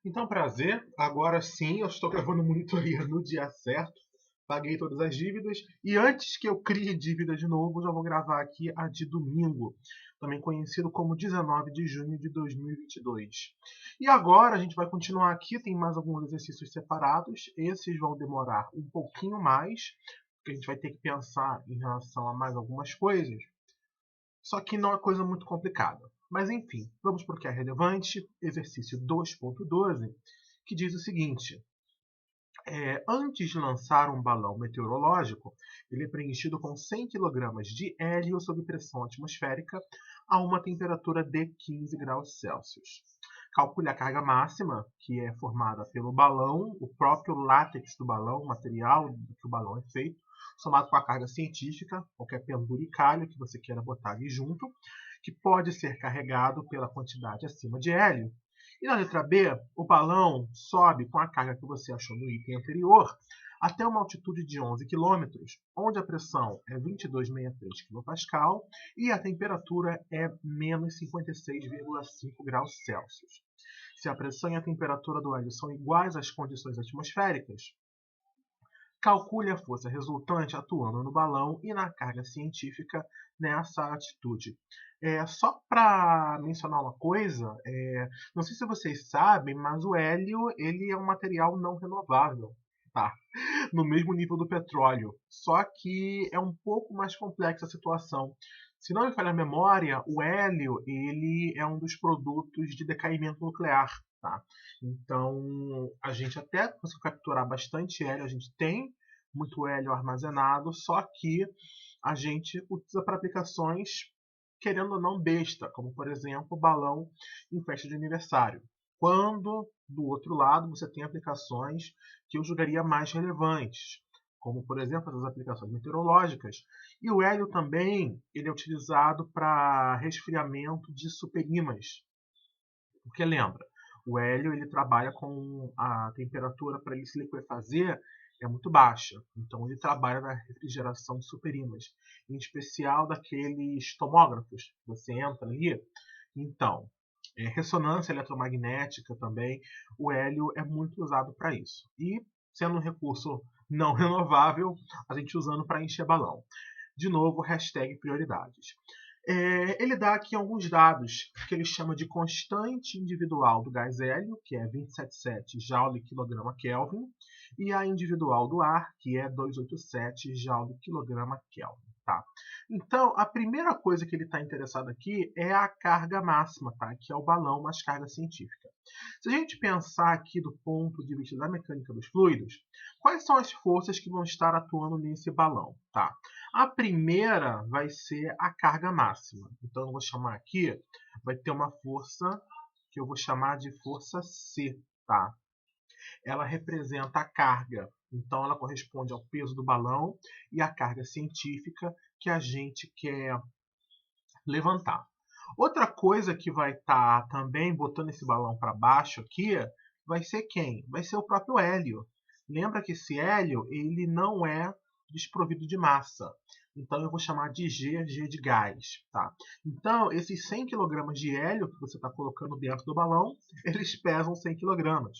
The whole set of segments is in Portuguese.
Então, prazer. Agora sim, eu estou gravando monitoria no dia certo. Paguei todas as dívidas. E antes que eu crie dívida de novo, já vou gravar aqui a de domingo, também conhecido como 19 de junho de 2022. E agora a gente vai continuar aqui. Tem mais alguns exercícios separados. Esses vão demorar um pouquinho mais, porque a gente vai ter que pensar em relação a mais algumas coisas. Só que não é coisa muito complicada. Mas enfim, vamos para o que é relevante. Exercício 2.12, que diz o seguinte: antes de lançar um balão meteorológico, ele é preenchido com 100 kg de hélio sob pressão atmosférica a uma temperatura de 15 graus Celsius. Calcule a carga máxima, que é formada pelo balão, o próprio látex do balão, o material do que o balão é feito, somado com a carga científica, qualquer penduricalho que você queira botar ali junto, que pode ser carregado pela quantidade acima de hélio. E na letra B, o balão sobe com a carga que você achou no item anterior até uma altitude de 11 quilômetros, onde a pressão é 22,63 kPa e a temperatura é menos 56,5 graus Celsius. Se a pressão e a temperatura do hélio são iguais às condições atmosféricas, calcule a força resultante atuando no balão e na carga científica nessa atitude. Só para mencionar uma coisa, não sei se vocês sabem, mas o hélio ele é um material não renovável, tá? No mesmo nível do petróleo. Só que é um pouco mais complexa a situação. Se não me falha a memória, o hélio ele é um dos produtos de decaimento nuclear. Tá? Então, a gente até conseguiu capturar bastante hélio, a gente tem muito hélio armazenado, só que a gente utiliza para aplicações, querendo ou não, besta, como por exemplo balão em festa de aniversário. Quando, do outro lado, você tem aplicações que eu julgaria mais relevantes, como por exemplo as aplicações meteorológicas. E o hélio também ele é utilizado para resfriamento de superímãs. Porque lembra, o hélio ele trabalha com a temperatura para ele se liquefazer é muito baixa. Então ele trabalha na refrigeração de superímãs, em especial daqueles tomógrafos que você entra ali. Então, ressonância eletromagnética também, o hélio é muito usado para isso. E sendo um recurso não renovável, a gente usando para encher balão. De novo, hashtag prioridades. Ele dá aqui alguns dados que ele chama de constante individual do gás hélio, que é 277 Joule/kg/Kelvin, e a individual do ar, que é 287 Joule/kg/Kelvin. Tá? Então, a primeira coisa que ele está interessado aqui é a carga máxima, tá? Que é o balão mais carga científica. Se a gente pensar aqui do ponto de vista da mecânica dos fluidos, quais são as forças que vão estar atuando nesse balão? Tá? A primeira vai ser a carga máxima. Então, eu vou chamar aqui, vai ter uma força que eu vou chamar de força C. Tá? Ela representa a carga. Então, ela corresponde ao peso do balão e à carga científica que a gente quer levantar. Outra coisa que vai estar também botando esse balão para baixo aqui vai ser quem? Vai ser o próprio hélio. Lembra que esse hélio ele não é desprovido de massa. Então eu vou chamar de G, G de gás. Tá? Então esses 100 kg de hélio que você está colocando dentro do balão, eles pesam 100 kg.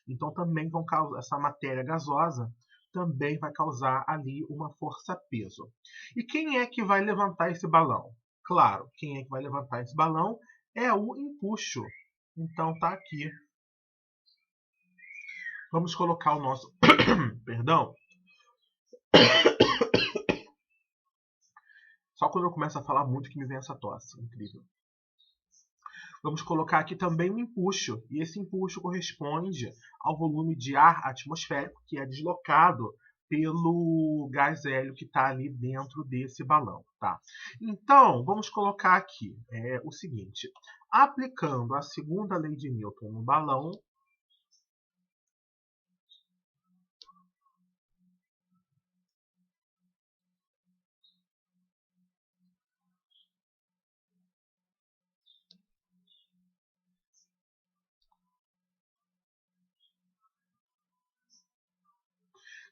Então também vão causar, essa matéria gasosa também vai causar ali uma força-peso. E quem é que vai levantar esse balão? Claro, quem é que vai levantar esse balão é o empuxo. Então tá aqui. Vamos colocar o nosso, perdão. Só quando eu começo a falar muito que me vem essa tosse, incrível. Vamos colocar aqui também um empuxo, e esse empuxo corresponde ao volume de ar atmosférico que é deslocado pelo gás hélio que está ali dentro desse balão. Tá? Então, vamos colocar aqui o seguinte: aplicando a segunda lei de Newton no balão,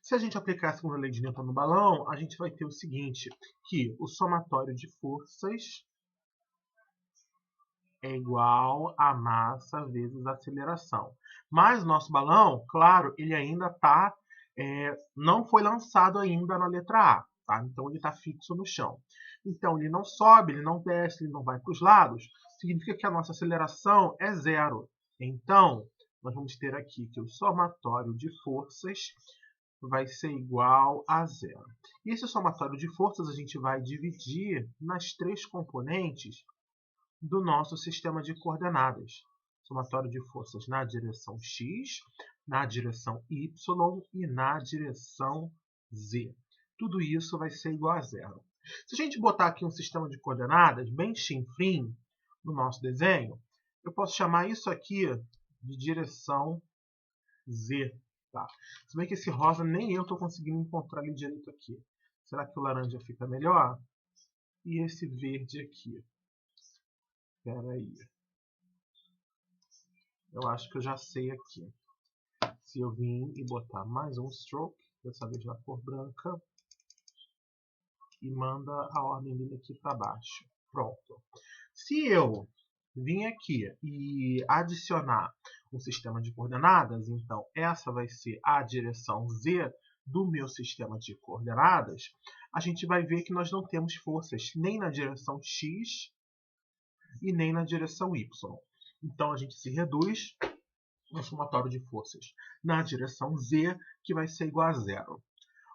se a gente aplicar a segunda lei de Newton no balão, a gente vai ter o seguinte, que o somatório de forças é igual a massa vezes a aceleração. Mas nosso balão, claro, ele ainda está, não foi lançado ainda na letra A, tá? Então ele está fixo no chão. Então ele não sobe, ele não desce, ele não vai para os lados. Significa que a nossa aceleração é zero. Então nós vamos ter aqui que o somatório de forças vai ser igual a zero. E esse somatório de forças a gente vai dividir nas três componentes do nosso sistema de coordenadas. Somatório de forças na direção x, na direção y e na direção z. Tudo isso vai ser igual a zero. Se a gente botar aqui um sistema de coordenadas bem chinfrim no nosso desenho, eu posso chamar isso aqui de direção z. Tá? Se bem que esse rosa nem eu estou conseguindo encontrar ele direito aqui. Será que o laranja fica melhor? E esse verde aqui? Espera aí. Eu acho que eu já sei aqui. Se eu vim e botar mais um stroke, dessa vez na cor branca, e manda a ordem dele aqui para baixo. Pronto. Se eu vim aqui e adicionar um sistema de coordenadas, então essa vai ser a direção z do meu sistema de coordenadas, a gente vai ver que nós não temos forças nem na direção x e nem na direção y. Então a gente se reduz no somatório de forças na direção z, que vai ser igual a zero.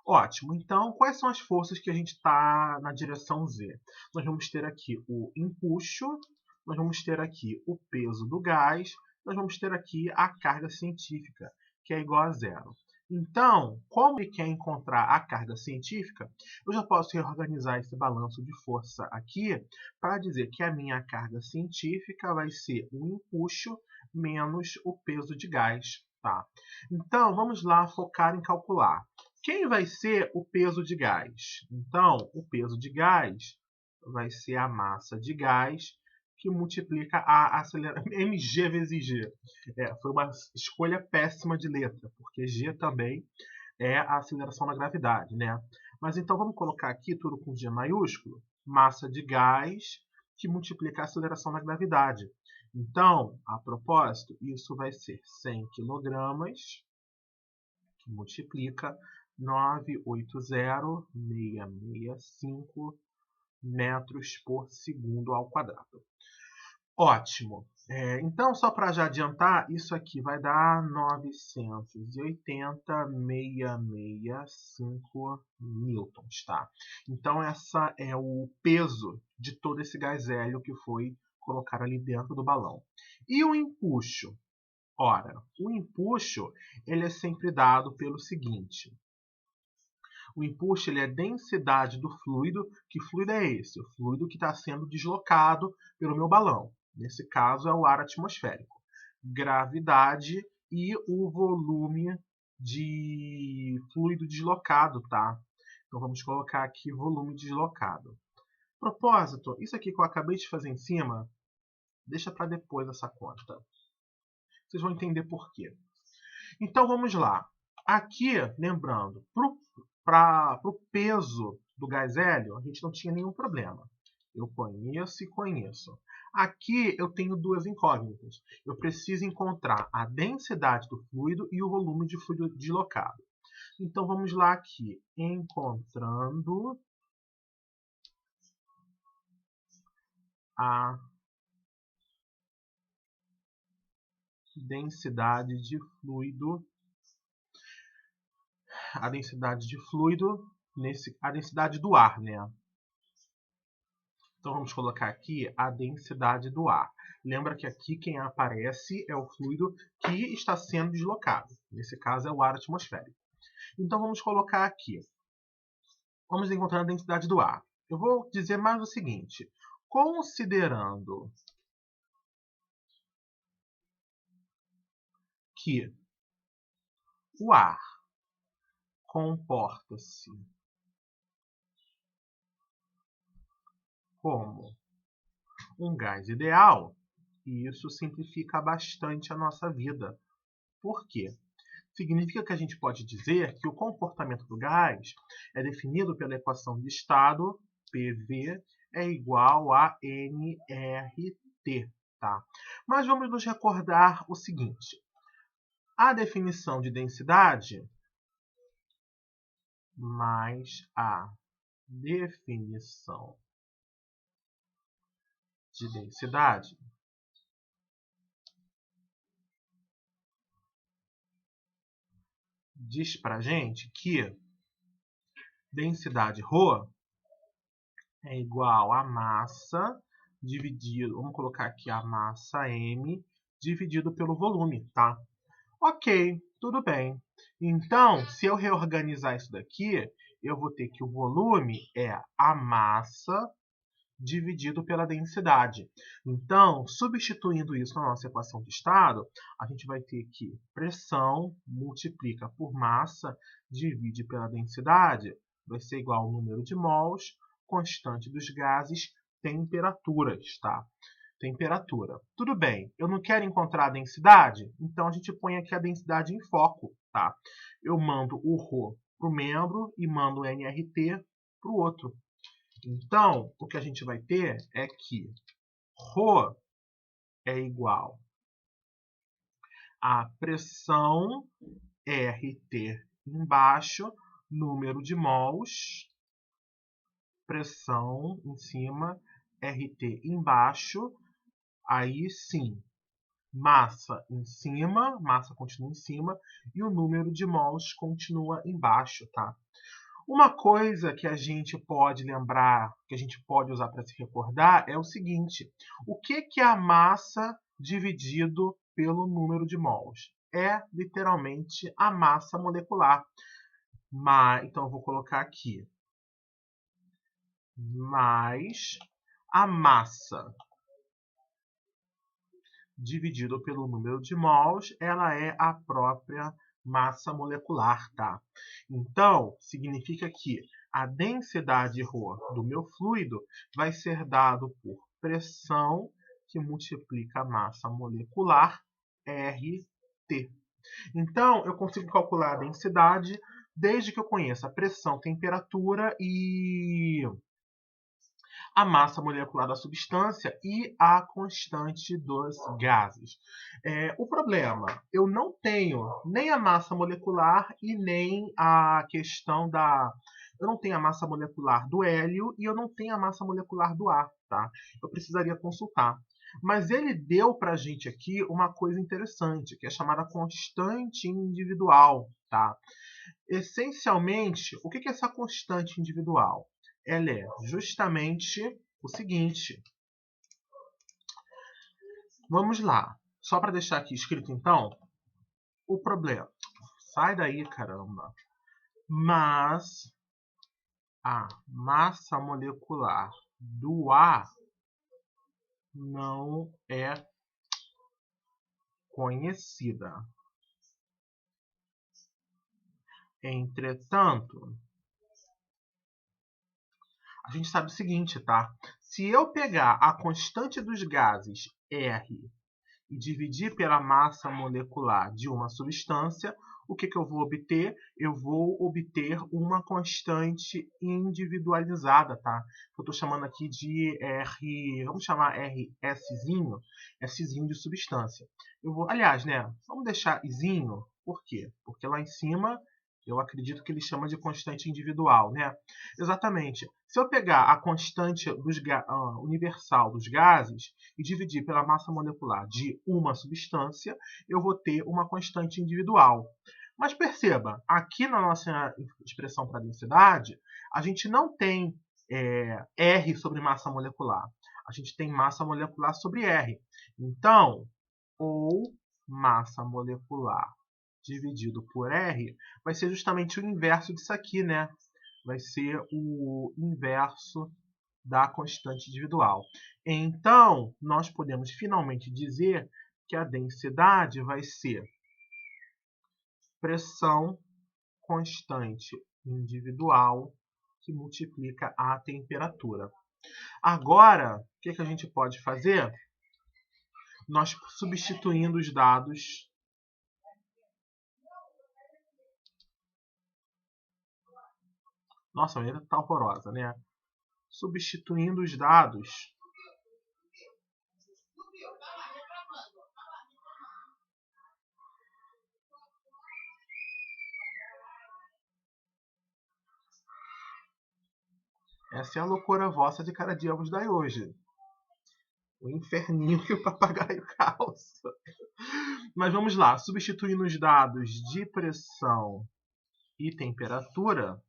Ótimo, então quais são as forças que a gente está na direção z? Nós vamos ter aqui o empuxo, nós vamos ter aqui o peso do gás, nós vamos ter aqui a carga científica, que é igual a zero. Então, como ele quer encontrar a carga científica, eu já posso reorganizar esse balanço de força aqui para dizer que a minha carga científica vai ser o empuxo menos o peso de gás. Tá? Então, vamos lá focar em calcular. Quem vai ser o peso de gás? Então, o peso de gás vai ser a massa de gás que multiplica a aceleração mg vezes g. Foi uma escolha péssima de letra, porque g também é a aceleração da gravidade, né? Mas então vamos colocar aqui tudo com G maiúsculo, massa de gás que multiplica a aceleração da gravidade. Então, a propósito, isso vai ser 100 kg que multiplica 980,665 metros por segundo ao quadrado. Ótimo. Então, só para já adiantar, isso aqui vai dar 980,665 newtons, tá? Então, essa é o peso de todo esse gás hélio que foi colocado ali dentro do balão. E o empuxo? Ora, o empuxo ele é sempre dado pelo seguinte. O empuxo ele é a densidade do fluido. Que fluido é esse? O fluido que está sendo deslocado pelo meu balão. Nesse caso é o ar atmosférico. Gravidade e o volume de fluido deslocado, tá? Então vamos colocar aqui volume deslocado. Propósito, isso aqui que eu acabei de fazer em cima, deixa para depois essa conta. Vocês vão entender por quê. Então vamos lá. Aqui, lembrando, para o peso do gás hélio, a gente não tinha nenhum problema. Eu conheço e conheço. Aqui eu tenho duas incógnitas. Eu preciso encontrar a densidade do fluido e o volume de fluido deslocado. Então vamos lá aqui. Encontrando a densidade de fluido. A densidade de fluido, a densidade do ar, né? Então vamos colocar aqui a densidade do ar. Lembra que aqui quem aparece é o fluido que está sendo deslocado. Nesse caso é o ar atmosférico. Então vamos colocar aqui. Vamos encontrar a densidade do ar. Eu vou dizer mais o seguinte. Considerando que o ar comporta-se como um gás ideal, isso simplifica bastante a nossa vida. Por quê? Significa que a gente pode dizer que o comportamento do gás é definido pela equação de estado, PV, é igual a nRT. tá? Mas vamos nos recordar o seguinte. A definição de densidade mais a definição de densidade diz pra gente que densidade ρ é igual a massa dividido, vamos colocar aqui a massa m dividido pelo volume, tá? Ok, tudo bem. Então, se eu reorganizar isso daqui, eu vou ter que o volume é a massa dividido pela densidade. Então, substituindo isso na nossa equação de estado, a gente vai ter que pressão multiplica por massa, divide pela densidade, vai ser igual ao número de mols, constante dos gases, temperaturas, tá? Temperatura. Tudo bem, eu não quero encontrar a densidade, então a gente põe aqui a densidade em foco, tá? Eu mando o ρ para o membro e mando o nRT para o outro. Então, o que a gente vai ter é que ρ é igual a pressão RT embaixo, número de mols, pressão em cima, RT embaixo, aí sim, massa em cima, massa continua em cima, e o número de mols continua embaixo, tá? Uma coisa que a gente pode lembrar, que a gente pode usar para se recordar, é o seguinte. O que é a massa dividido pelo número de mols? É literalmente a massa molecular. Então, eu vou colocar aqui. Mais a massa dividido pelo número de mols, ela é a própria massa molecular, tá? Então, significa que a densidade ρ do meu fluido vai ser dado por pressão que multiplica a massa molecular RT. Então, eu consigo calcular a densidade desde que eu conheça a pressão, temperatura e a massa molecular da substância e a constante dos gases. O problema, eu não tenho nem a massa molecular e nem a questão da... Eu não tenho a massa molecular do hélio e eu não tenho a massa molecular do ar, tá? Eu precisaria consultar. Mas ele deu para a gente aqui uma coisa interessante, que é chamada constante individual, tá? Essencialmente, o que é essa constante individual? Ela é justamente o seguinte. Vamos lá. Só para deixar aqui escrito, então, o problema. Sai daí, caramba. Mas a massa molecular do ar não é conhecida. Entretanto, a gente sabe o seguinte, tá? Se eu pegar a constante dos gases R e dividir pela massa molecular de uma substância, o que eu vou obter? Eu vou obter uma constante individualizada, tá? Eu estou chamando aqui de R, vamos chamar RSzinho, Szinho de substância. Aliás, né? Vamos deixar Izinho, por quê? Porque lá em cima eu acredito que ele chama de constante individual, né? Exatamente. Se eu pegar a constante universal dos gases e dividir pela massa molecular de uma substância, eu vou ter uma constante individual. Mas perceba, aqui na nossa expressão para densidade, a gente não tem R sobre massa molecular. A gente tem massa molecular sobre R. Então, ou massa molecular dividido por R, vai ser justamente o inverso disso aqui, né? Vai ser o inverso da constante individual. Então, nós podemos finalmente dizer que a densidade vai ser pressão constante individual que multiplica a temperatura. Agora, o que a gente pode fazer? Nós substituindo os dados... Nossa, a maneira está horrorosa, né? Substituindo os dados Essa é a loucura vossa de cada dia vos dai hoje. O inferninho que o papagaio calça. Mas vamos lá, substituindo os dados de pressão e temperatura,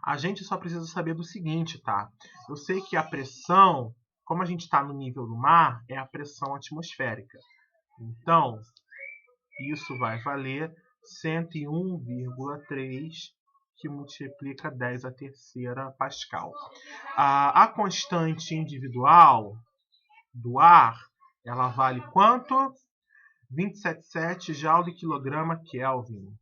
a gente só precisa saber do seguinte, tá? Eu sei que a pressão, como a gente está no nível do mar, é a pressão atmosférica. Então, isso vai valer 101,3 que multiplica 10 a terceira Pascal. A constante individual do ar, ela vale quanto? 27,7 joule quilograma Kelvin.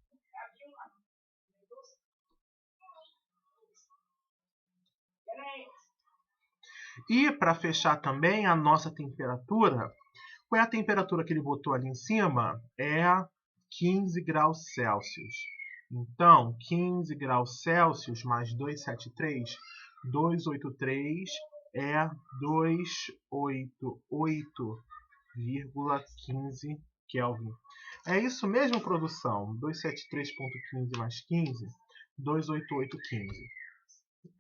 E para fechar também a nossa temperatura, qual é a temperatura que ele botou ali em cima? É 15 graus Celsius. Então, 15 graus Celsius mais 283 é 288,15 Kelvin. É isso mesmo, produção? 273,15 mais 15, 288,15.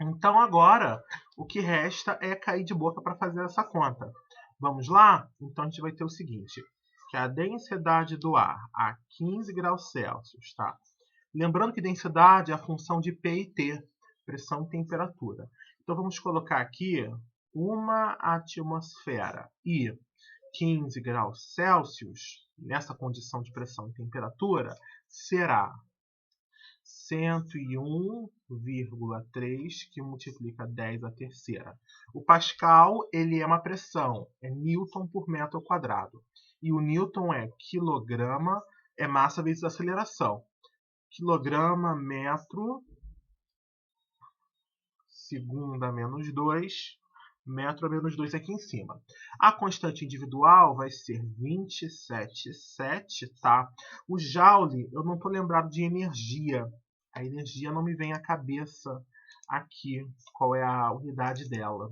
Então agora o que resta é cair de boca para fazer essa conta. Vamos lá? Então a gente vai ter o seguinte, que a densidade do ar a 15 graus Celsius, tá? Lembrando que densidade é a função de P e T, pressão e temperatura. Então vamos colocar aqui uma atmosfera e 15 graus Celsius, nessa condição de pressão e temperatura, será 101,3 que multiplica 10 a terceira. O Pascal, ele é uma pressão, é Newton por metro quadrado. E o Newton é quilograma, é massa vezes aceleração. Quilograma, metro, segunda menos 2, metro a menos 2 aqui em cima. A constante individual vai ser 27,7, tá? O joule, eu não estou lembrado de energia. A energia não me vem à cabeça aqui, qual é a unidade dela.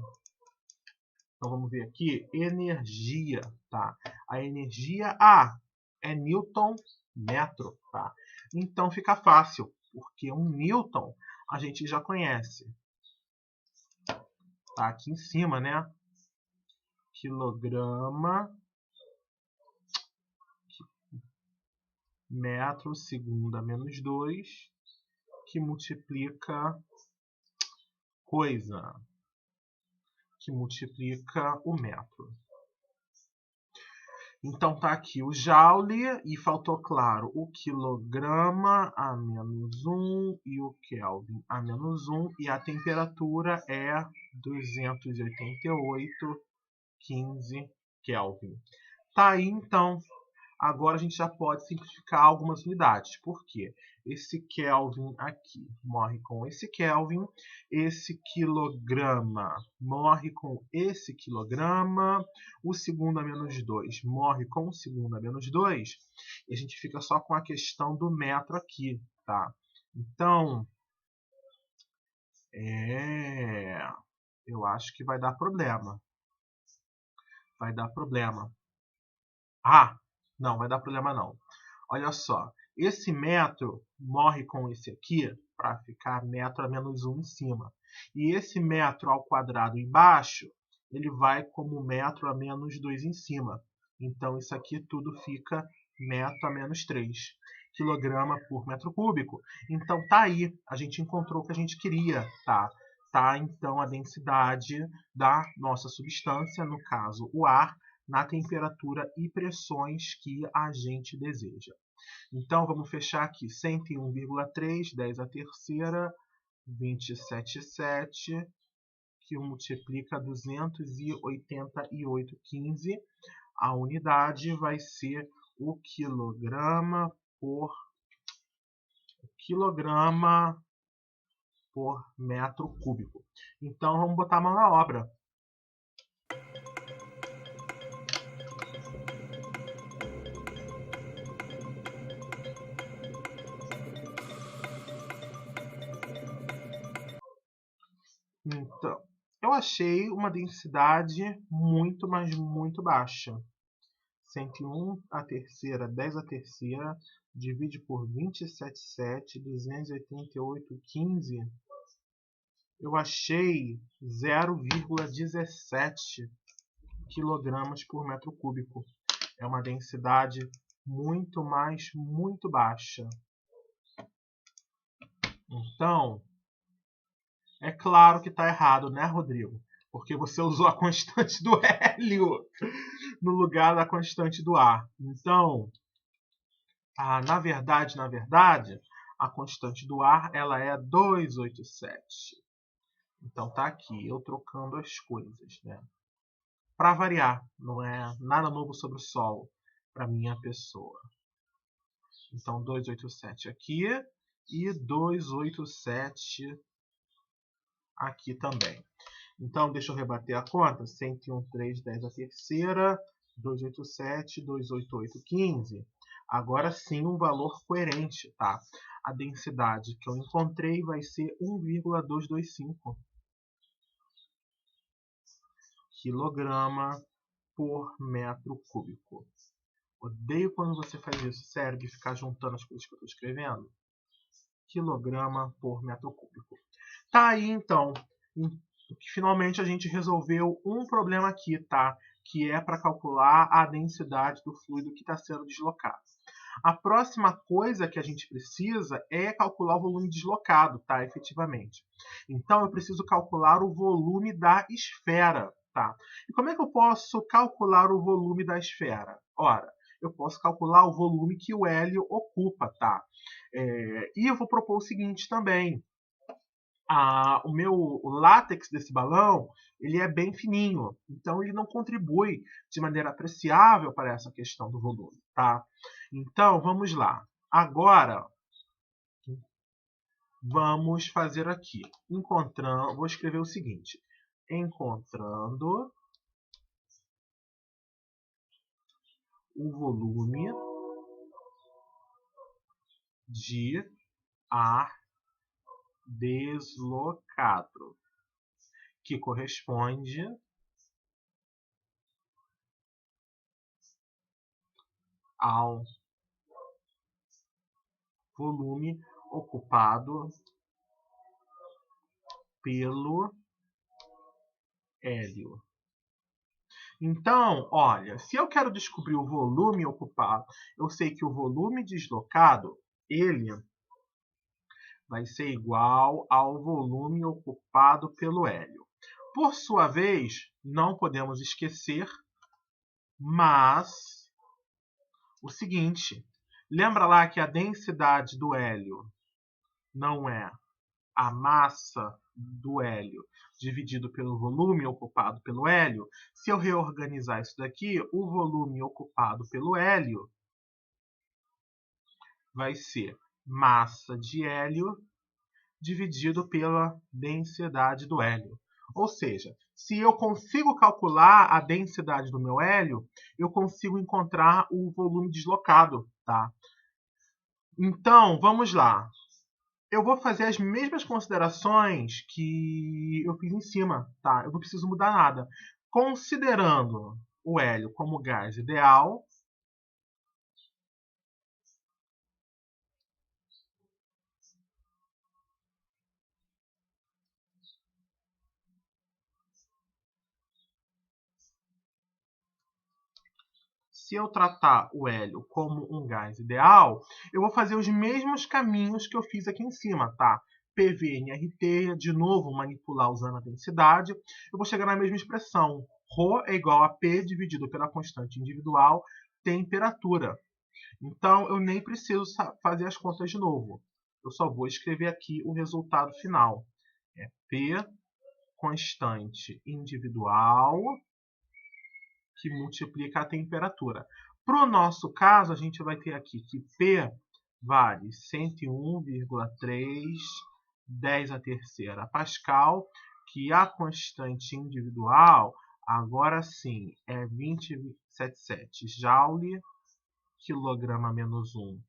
Então vamos ver aqui, energia, tá? A energia, é Newton metro, tá? Então fica fácil, porque um Newton a gente já conhece. Tá aqui em cima, né? Quilograma, metro, segunda menos 2, que multiplica coisa, que multiplica o metro. Então tá aqui o joule e faltou, claro, o quilograma a menos 1 e o Kelvin a menos 1 e a temperatura é 288,15 Kelvin. Tá aí então. Agora a gente já pode simplificar algumas unidades. Por quê? Esse Kelvin aqui morre com esse Kelvin. Esse quilograma morre com esse quilograma. O segundo a menos 2 morre com o segundo a menos 2. E a gente fica só com a questão do metro aqui, tá? Então, eu acho que vai dar problema. Vai dar problema. Não, vai dar problema não. Olha só, esse metro morre com esse aqui para ficar metro a menos 1 em cima. E esse metro ao quadrado embaixo, ele vai como metro a menos 2 em cima. Então isso aqui tudo fica metro a menos 3 quilograma por metro cúbico. Então tá aí, a gente encontrou o que a gente queria, tá? Tá então a densidade da nossa substância, no caso o ar, na temperatura e pressões que a gente deseja. Então, vamos fechar aqui 101,3, 10 a terceira, 27,7, que multiplica 288,15. A unidade vai ser o quilograma por metro cúbico. Então, vamos botar a mão na obra. Então, eu achei uma densidade muito, mas muito baixa. 101 a terceira, 10 a terceira, divide por 27,7, 288,15. Eu achei 0,17 quilogramas por metro cúbico. É uma densidade muito baixa. Então, é claro que está errado, né, Rodrigo? Porque você usou a constante do hélio no lugar da constante do ar. Então, na verdade, a constante do ar ela é 287. Então tá aqui, eu trocando as coisas, né? Para variar, não é nada novo sobre o sol para minha pessoa. Então 287 aqui e 287 aqui também. Então deixa eu rebater a conta. 101,310 a terceira, 287, 288, 15. Agora sim um valor coerente, tá? A densidade que eu encontrei vai ser 1,225 quilograma por metro cúbico. Odeio quando você faz isso, sério, de ficar juntando as coisas que eu estou escrevendo. Quilograma por metro cúbico. Tá aí, então. Finalmente a gente resolveu um problema aqui, tá? Que é para calcular a densidade do fluido que está sendo deslocado. A próxima coisa que a gente precisa é calcular o volume deslocado, tá? Efetivamente. Então, eu preciso calcular o volume da esfera, tá? E como é que eu posso calcular o volume da esfera? Ora, eu posso calcular o volume que o hélio ocupa, tá? E eu vou propor o seguinte também. O látex desse balão ele é bem fininho, então ele não contribui de maneira apreciável para essa questão do volume, tá? Então vamos lá. Agora vamos fazer aqui, vou escrever o seguinte: encontrando o volume de ar deslocado, que corresponde ao volume ocupado pelo hélio. Então, olha, se eu quero descobrir o volume ocupado, eu sei que o volume deslocado, ele vai ser igual ao volume ocupado pelo hélio. Por sua vez, não podemos esquecer, mas o seguinte, lembra lá que a densidade do hélio não é a massa do hélio dividido pelo volume ocupado pelo hélio? Se eu reorganizar isso daqui, o volume ocupado pelo hélio vai ser massa de hélio dividido pela densidade do hélio. Ou seja, se eu consigo calcular a densidade do meu hélio, eu consigo encontrar o volume deslocado, tá? Então, vamos lá. Eu vou fazer as mesmas considerações que eu fiz em cima, tá? Eu não preciso mudar nada. Considerando o hélio como gás ideal, se eu tratar o hélio como um gás ideal, eu vou fazer os mesmos caminhos que eu fiz aqui em cima, tá? PV, NRT, de novo manipular usando a densidade, eu vou chegar na mesma expressão. Ρ é igual a P dividido pela constante individual temperatura. Então, eu nem preciso fazer as contas de novo. Eu só vou escrever aqui o resultado final. É P, constante individual, que multiplica a temperatura. Para o nosso caso, a gente vai ter aqui que P vale 101,310 a terceira Pascal, que a constante individual, agora sim, é 20,77 Joule, quilograma menos 1,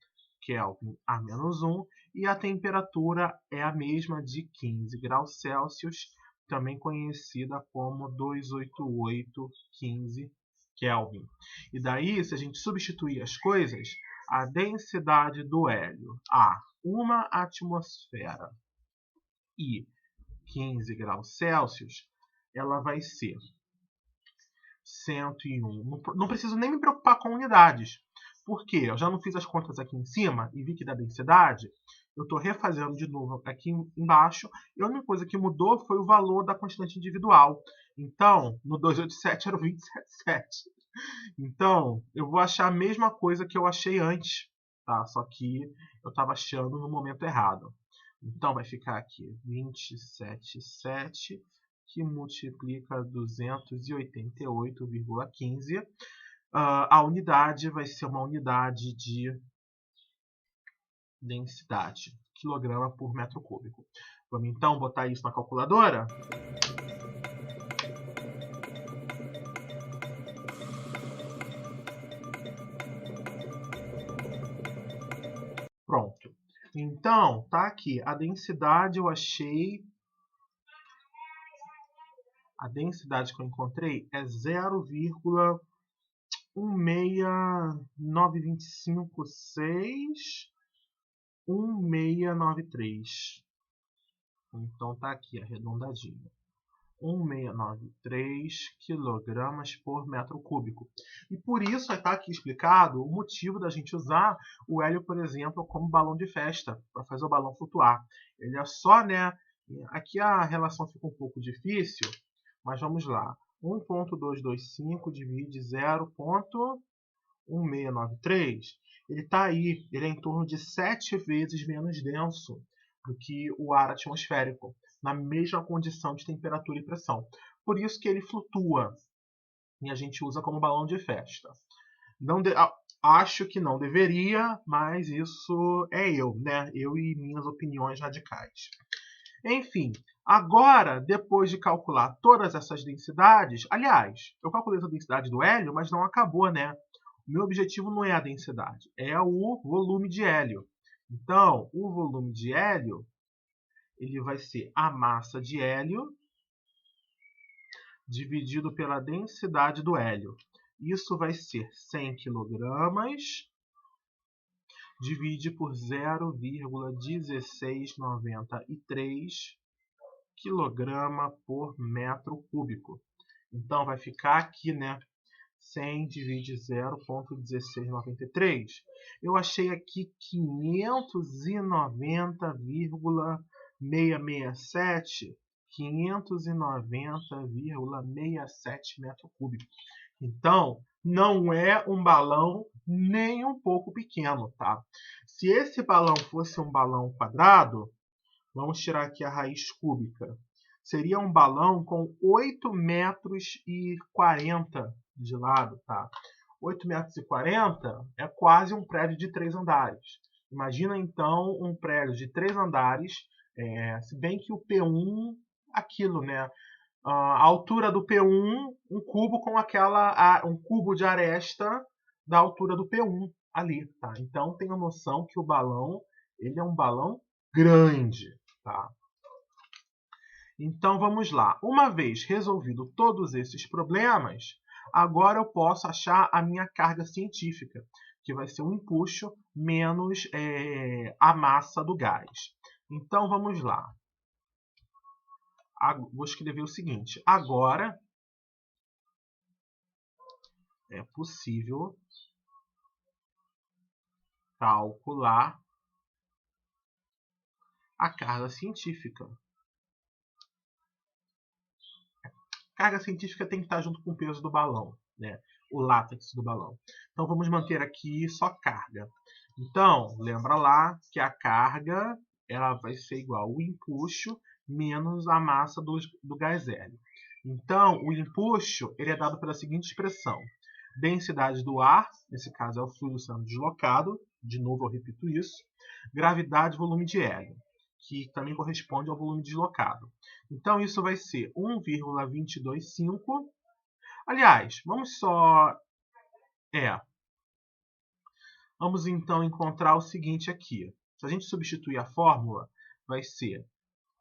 Kelvin a menos 1, e a temperatura é a mesma de 15 graus Celsius, também conhecida como 288,15 Kelvin. E daí, se a gente substituir as coisas, a densidade do hélio a 1 atmosfera e 15 graus Celsius, ela vai ser 101. Não preciso nem me preocupar com unidades, porque eu já não fiz as contas aqui em cima e vi que da densidade, eu estou refazendo de novo aqui embaixo, e a única coisa que mudou foi o valor da constante individual. Então, no 287 era o 277. Então, eu vou achar a mesma coisa que eu achei antes, tá? Só que eu estava achando no momento errado. Então, vai ficar aqui 277, que multiplica 288,15. A unidade vai ser uma unidade de densidade, quilograma por metro cúbico. Vamos então botar isso na calculadora? Pronto. Então, tá aqui. A densidade eu achei... A densidade que eu encontrei é 0,169561693. Então tá aqui, arredondadinho. 1693 quilogramas por metro cúbico. E por isso está aqui explicado o motivo da gente usar o hélio, por exemplo, como balão de festa, para fazer o balão flutuar. Ele é só, né? Aqui a relação fica um pouco difícil, mas vamos lá. 1.225 divide 0.1693. Ele está aí, ele é em torno de 7 vezes menos denso do que o ar atmosférico, na mesma condição de temperatura e pressão. Por isso que ele flutua e a gente usa como balão de festa. Acho que não deveria, mas isso é eu, né? Eu e minhas opiniões radicais. Enfim, agora, depois de calcular todas essas densidades, aliás, eu calculei a densidade do hélio, mas não acabou, né? O meu objetivo não é a densidade, é o volume de hélio. Então, o volume de hélio, ele vai ser a massa de hélio dividido pela densidade do hélio. Isso vai ser 100 kg divide por 0,1693 kg por metro cúbico. Então, vai ficar aqui, né? 100 divide 0,1693. Eu achei aqui 590,667. 590,67 metro cúbico. Então, não é um balão nem um pouco pequeno, tá? Se esse balão fosse um balão quadrado, vamos tirar aqui a raiz cúbica. Seria um balão com 8,40 metros de lado, tá? 8,40 metros é quase um prédio de 3 andares. Imagina, então, um prédio de 3 andares, se bem que o P1, aquilo, né? A altura do P1, um cubo com um cubo de aresta da altura do P1 ali, tá? Então, tenha noção que o balão, ele é um balão grande, tá? Então, vamos lá. Uma vez resolvido todos esses problemas, agora eu posso achar a minha carga científica, que vai ser o empuxo menos a massa do gás. Então, vamos lá. Vou escrever o seguinte. Agora, é possível calcular a carga científica. A carga científica tem que estar junto com o peso do balão, né? O látex do balão. Então, vamos manter aqui só carga. Então, lembra lá que a carga ela vai ser igual ao empuxo menos a massa do gás hélio. Então, o empuxo ele é dado pela seguinte expressão. Densidade do ar, nesse caso é o fluido sendo deslocado, de novo eu repito isso, gravidade, volume de hélio, que também corresponde ao volume deslocado. Então, isso vai ser 1,225. Aliás, vamos então encontrar o seguinte aqui. Se a gente substituir a fórmula, vai ser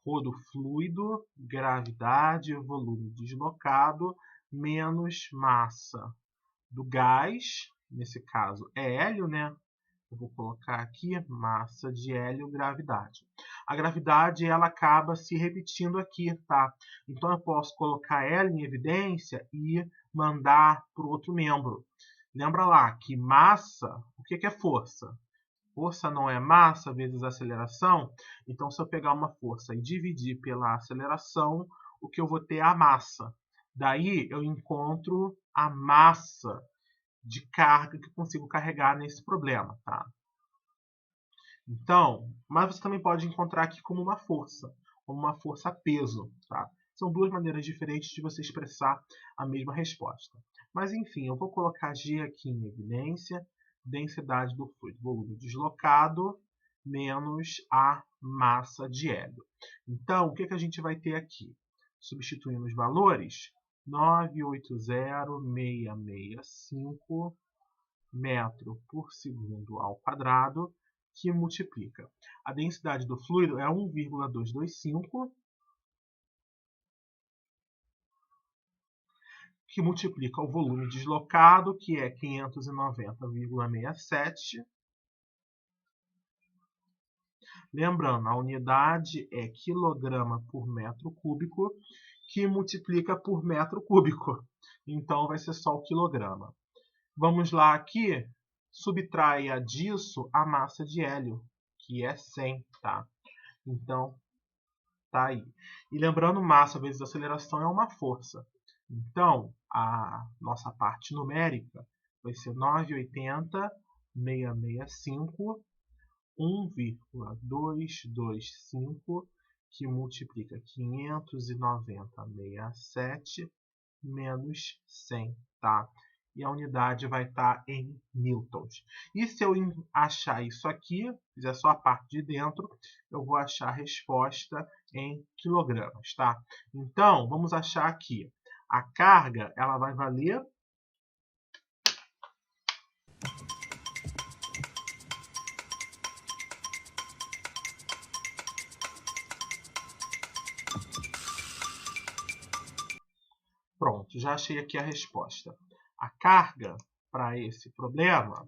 ρ do fluido, gravidade, volume deslocado, menos massa do gás, nesse caso é hélio, né? Eu vou colocar aqui massa de hélio, gravidade. A gravidade ela acaba se repetindo aqui, tá? Então eu posso colocar ela em evidência e mandar para o outro membro. Lembra lá que massa, o que é força? Força não é massa vezes aceleração? Então, se eu pegar uma força e dividir pela aceleração, o que eu vou ter é a massa. Daí, eu encontro a massa de carga que eu consigo carregar nesse problema, tá? Então, mas você também pode encontrar aqui como uma força peso, tá? São duas maneiras diferentes de você expressar a mesma resposta. Mas enfim, eu vou colocar G aqui em evidência, densidade do fluido, volume deslocado menos a massa de hélio. Então, o que a gente vai ter aqui? Substituindo os valores, 980,665 metro por segundo ao quadrado, que multiplica. A densidade do fluido é 1,225, que multiplica o volume deslocado, que é 590,67. Lembrando, a unidade é quilograma por metro cúbico, que multiplica por metro cúbico. Então, vai ser só o quilograma. Vamos lá aqui, subtraia disso a massa de hélio, que é 100, tá? Então, tá aí. E lembrando, massa vezes aceleração é uma força. Então, a nossa parte numérica vai ser 980,665, 1,225, que multiplica 590,67 menos 100, tá? E a unidade vai estar em newtons. E se eu achar isso aqui, fizer só a parte de dentro, eu vou achar a resposta em quilogramas, tá? Então, vamos achar aqui. A carga, ela vai valer... Pronto, já achei aqui a resposta. A carga para esse problema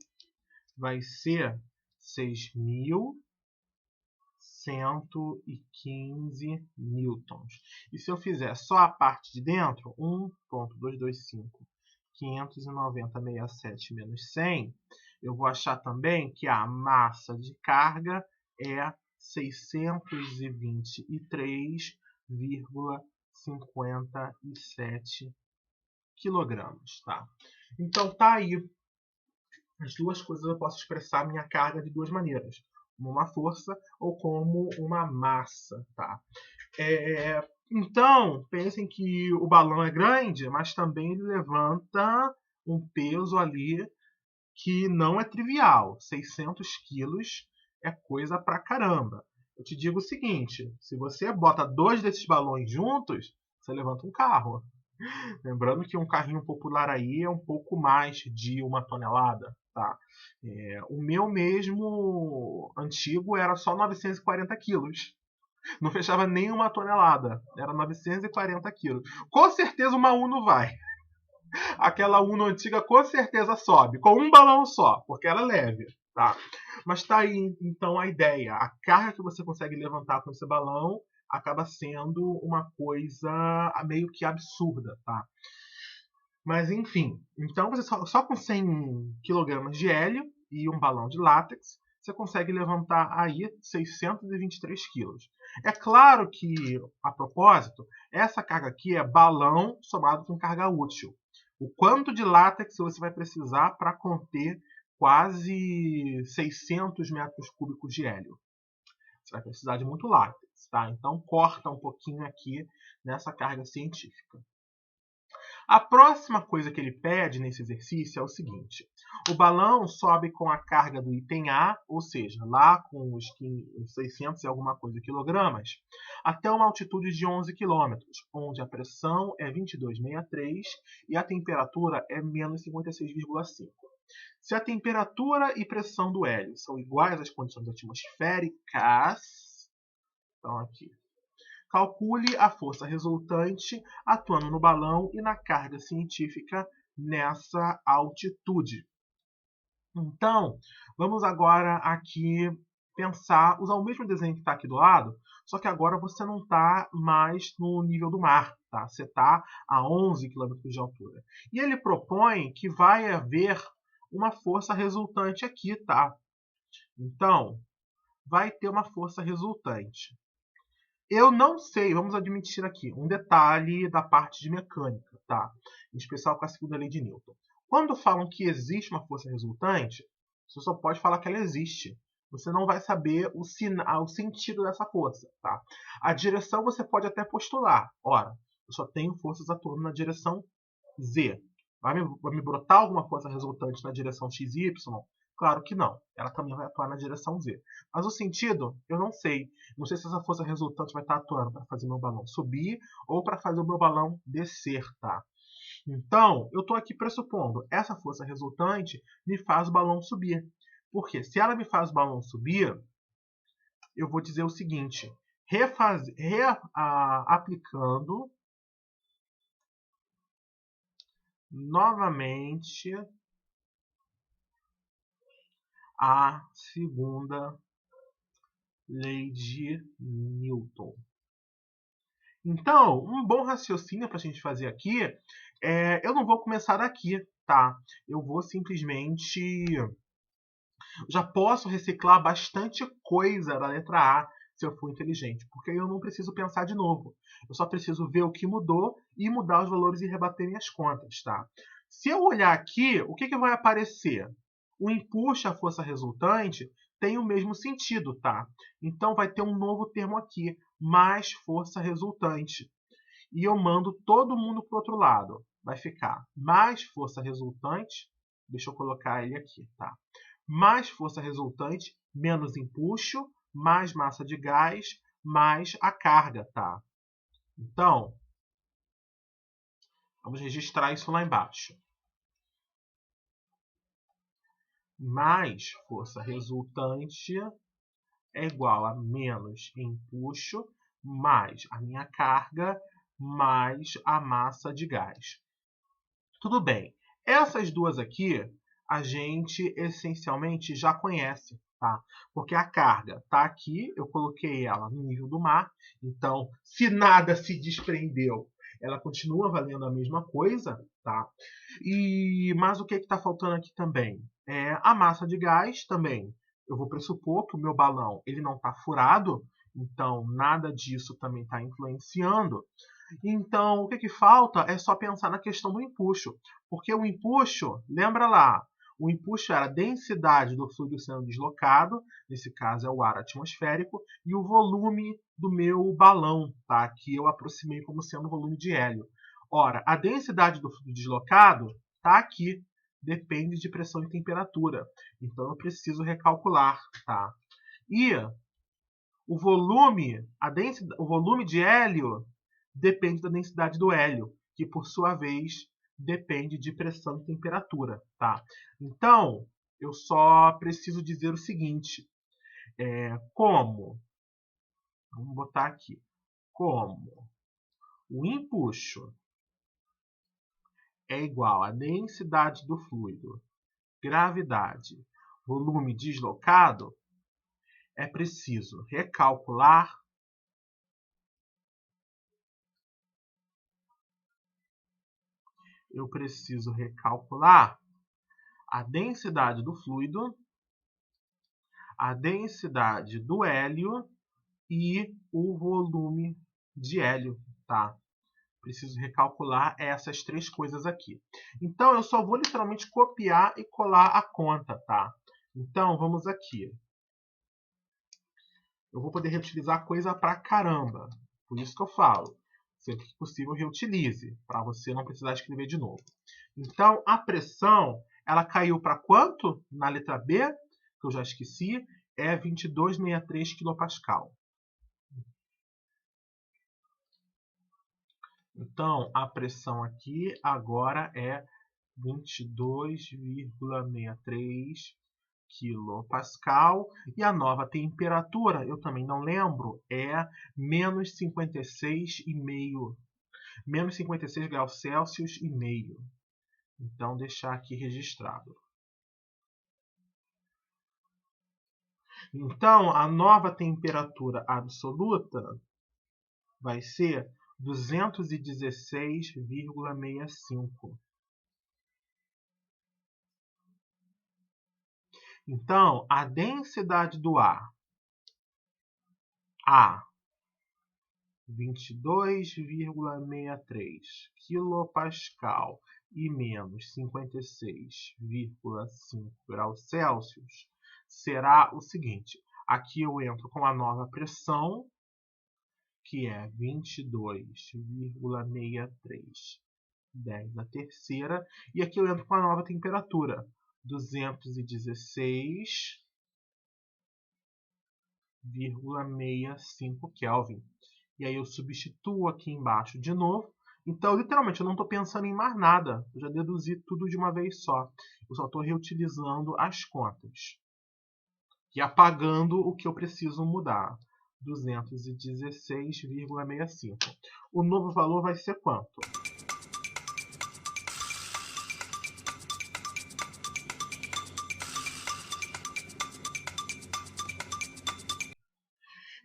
vai ser 6.115 newtons. E se eu fizer só a parte de dentro, 1,225, 590,67 menos 100, eu vou achar também que a massa de carga é 623,57 quilogramas, tá? Então tá aí as duas coisas. Eu posso expressar a minha carga de duas maneiras, como uma força ou como uma massa, tá? Então, pensem que o balão é grande, mas também ele levanta um peso ali que não é trivial. 600 quilos é coisa pra caramba. Eu te digo o seguinte, se você bota dois desses balões juntos, você levanta um carro. Lembrando que um carrinho popular aí é um pouco mais de 1 tonelada, tá? O meu mesmo antigo era só 940 quilos. Não fechava nem 1 tonelada, era 940 quilos. Com certeza uma Uno vai. Aquela Uno antiga com certeza sobe, com um balão só, porque ela é leve, tá? Mas tá aí, então, a ideia. A carga que você consegue levantar com esse balão acaba sendo uma coisa meio que absurda, tá? Mas, enfim. Então, você só com 100 kg de hélio e um balão de látex, você consegue levantar aí 623 quilos. É claro que, a propósito, essa carga aqui é balão somado com carga útil. O quanto de látex você vai precisar para conter quase 600 metros cúbicos de hélio? Você vai precisar de muito látex, tá? Então, corta um pouquinho aqui nessa carga científica. A próxima coisa que ele pede nesse exercício é o seguinte. O balão sobe com a carga do item A, ou seja, lá com os 600 e alguma coisa quilogramas, até uma altitude de 11 quilômetros, onde a pressão é 22,63 e a temperatura é menos 56,5. Se a temperatura e pressão do hélio são iguais às condições atmosféricas, então aqui, calcule a força resultante atuando no balão e na carga científica nessa altitude. Então, vamos agora aqui pensar, usar o mesmo desenho que está aqui do lado, só que agora você não está mais no nível do mar, tá? Você está a 11 quilômetros de altura. E ele propõe que vai haver uma força resultante aqui, tá? Então, vai ter uma força resultante. Eu não sei, vamos admitir aqui, um detalhe da parte de mecânica, tá? Em especial com a segunda lei de Newton. Quando falam que existe uma força resultante, você só pode falar que ela existe. Você não vai saber o sentido dessa força, tá? A direção você pode até postular. Ora, eu só tenho forças atuando na direção Z. Vai me brotar alguma força resultante na direção x e y? Claro que não. Ela também vai atuar na direção Z. Mas o sentido, eu não sei. Não sei se essa força resultante vai estar atuando para fazer meu balão subir ou para fazer o meu balão descer, tá? Então, eu estou aqui pressupondo, essa força resultante me faz o balão subir. Porque se ela me faz o balão subir, eu vou dizer o seguinte, aplicando novamente a segunda lei de Newton. Então, um bom raciocínio para a gente fazer aqui eu não vou começar daqui, tá? Eu vou simplesmente... Já posso reciclar bastante coisa da letra A se eu for inteligente, porque aí eu não preciso pensar de novo. Eu só preciso ver o que mudou e mudar os valores e rebater minhas contas, tá? Se eu olhar aqui, o que vai aparecer? O empuxo à força resultante tem o mesmo sentido, tá? Então vai ter um novo termo aqui, mais força resultante. E eu mando todo mundo para o outro lado. Vai ficar mais força resultante, deixa eu colocar ele aqui, tá? Mais força resultante, menos empuxo, mais massa de gás, mais a carga, tá? Então, vamos registrar isso lá embaixo. Mais força resultante é igual a menos empuxo, mais a minha carga, mais a massa de gás. Tudo bem. Essas duas aqui, a gente essencialmente já conhece, tá? Porque a carga está aqui, eu coloquei ela no nível do mar, então se nada se desprendeu, ela continua valendo a mesma coisa, tá? Mas o que está faltando aqui também? A massa de gás também. Eu vou pressupor que o meu balão ele não está furado, então nada disso também está influenciando. Então, o que falta é só pensar na questão do empuxo. Porque o empuxo, lembra lá, o empuxo era a densidade do fluido sendo deslocado, nesse caso é o ar atmosférico, e o volume do meu balão, tá? Que eu aproximei como sendo o volume de hélio. Ora, a densidade do fluido deslocado está aqui, depende de pressão e temperatura. Então, eu preciso recalcular, tá? E o volume, o volume de hélio depende da densidade do hélio, que por sua vez depende de pressão e temperatura, tá? Então, eu só preciso dizer o seguinte, como, vamos botar aqui, como o empuxo é igual à densidade do fluido, gravidade, volume deslocado, é preciso recalcular a densidade do fluido, a densidade do hélio e o volume de hélio, tá? Preciso recalcular essas três coisas aqui. Então, eu só vou literalmente copiar e colar a conta, tá? Então, vamos aqui. Eu vou poder reutilizar coisa pra caramba. Por isso que eu falo. Sempre que possível, reutilize, para você não precisar escrever de novo. Então, a pressão, ela caiu para quanto na letra B? Que eu já esqueci. É 2263 kPa. Então, a pressão aqui agora é 22,63 kPa. E a nova temperatura, eu também não lembro, é menos 56,5. Menos 56 graus Celsius e meio. Então, deixar aqui registrado. Então, a nova temperatura absoluta vai ser 216,65. Então, a densidade do ar, A, 22,63 quilopascal e menos 56,5 graus Celsius, será o seguinte. Aqui eu entro com a nova pressão, que é 22,63 10 a terceira, e aqui eu entro com a nova temperatura, 216,65 Kelvin. E aí eu substituo aqui embaixo de novo. Então, literalmente, eu não estou pensando em mais nada. Eu já deduzi tudo de uma vez só. Eu só estou reutilizando as contas. E apagando o que eu preciso mudar. 216,65. O novo valor vai ser quanto?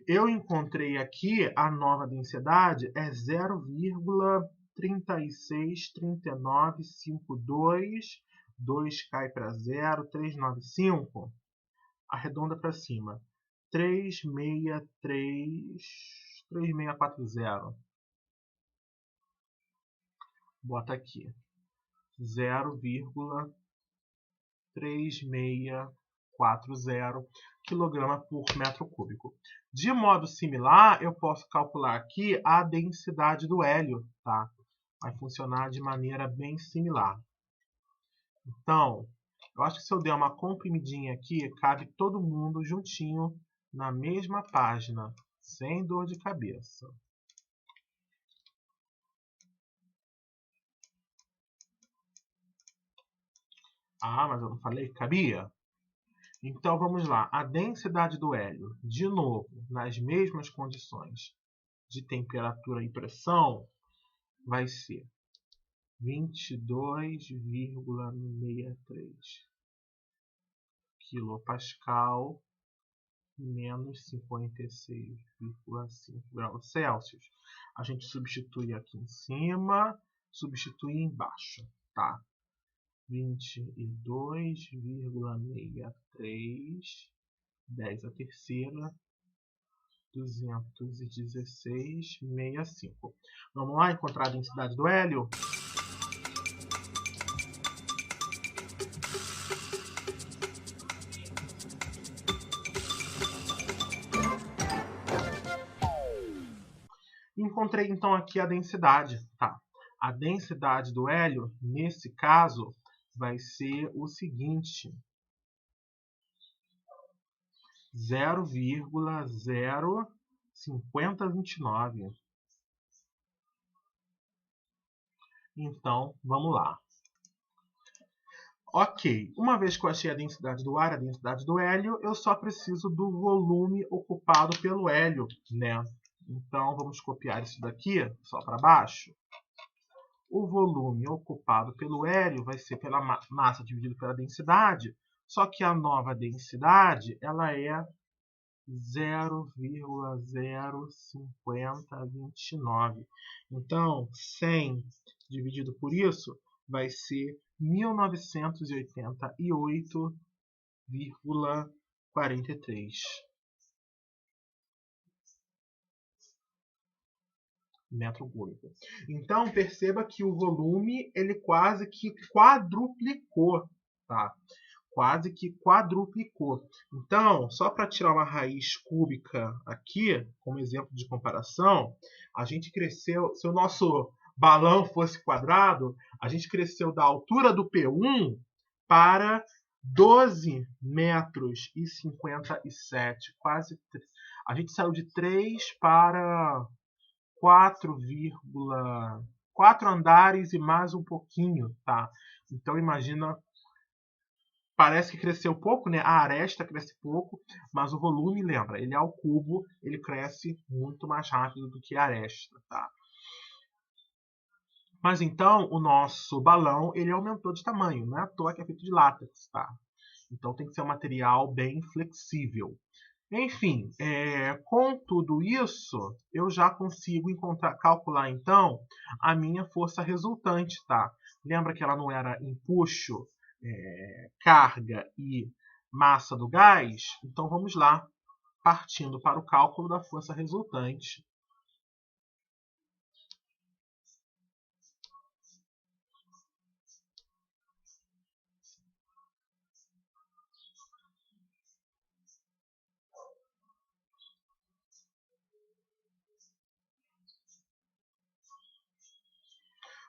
Eu encontrei aqui a nova densidade é 0,363952, 2 cai para 0, 395, arredonda para cima, 3640. Bota aqui, 0,3640 quilograma por metro cúbico. De modo similar, eu posso calcular aqui a densidade do hélio, tá? Vai funcionar de maneira bem similar. Então, eu acho que se eu der uma comprimidinha aqui, cabe todo mundo juntinho na mesma página, sem dor de cabeça. Ah, mas eu não falei que cabia? Então, vamos lá. A densidade do hélio, de novo, nas mesmas condições de temperatura e pressão, vai ser 22,63 quilopascal menos 56,5 graus Celsius. A gente substitui aqui em cima, substitui embaixo, tá? 22,63, 10 a terceira, 216,65. Vamos lá encontrar a densidade do hélio? Encontrei então aqui a densidade, tá? A densidade do hélio, nesse caso, vai ser o seguinte: 0,05029. Então, vamos lá. Ok, uma vez que eu achei a densidade do ar, a densidade do hélio, eu só preciso do volume ocupado pelo hélio, né? Então, vamos copiar isso daqui, só para baixo. O volume ocupado pelo hélio vai ser pela massa dividido pela densidade, só que a nova densidade ela é 0,05029. Então, 100 dividido por isso vai ser 1988,43 metro cúbico. Então, perceba que o volume ele quase que quadruplicou, tá? Quase que quadruplicou. Então, só para tirar uma raiz cúbica aqui, como exemplo de comparação, a gente cresceu, se o nosso balão fosse quadrado, a gente cresceu da altura do P1 para 12 metros e 57, quase. A gente saiu de 3 para 4 andares e mais um pouquinho, tá? Então imagina, parece que cresceu pouco, né? A aresta cresce pouco, mas o volume, lembra, ele é ao cubo, ele cresce muito mais rápido do que a aresta, tá? Mas então o nosso balão ele aumentou de tamanho, não é à toa que é feito de látex, tá? Então tem que ser um material bem flexível. Enfim, com tudo isso, eu já consigo calcular então a minha força resultante, tá? Lembra que ela não era empuxo, carga e massa do gás? Então vamos lá, partindo para o cálculo da força resultante.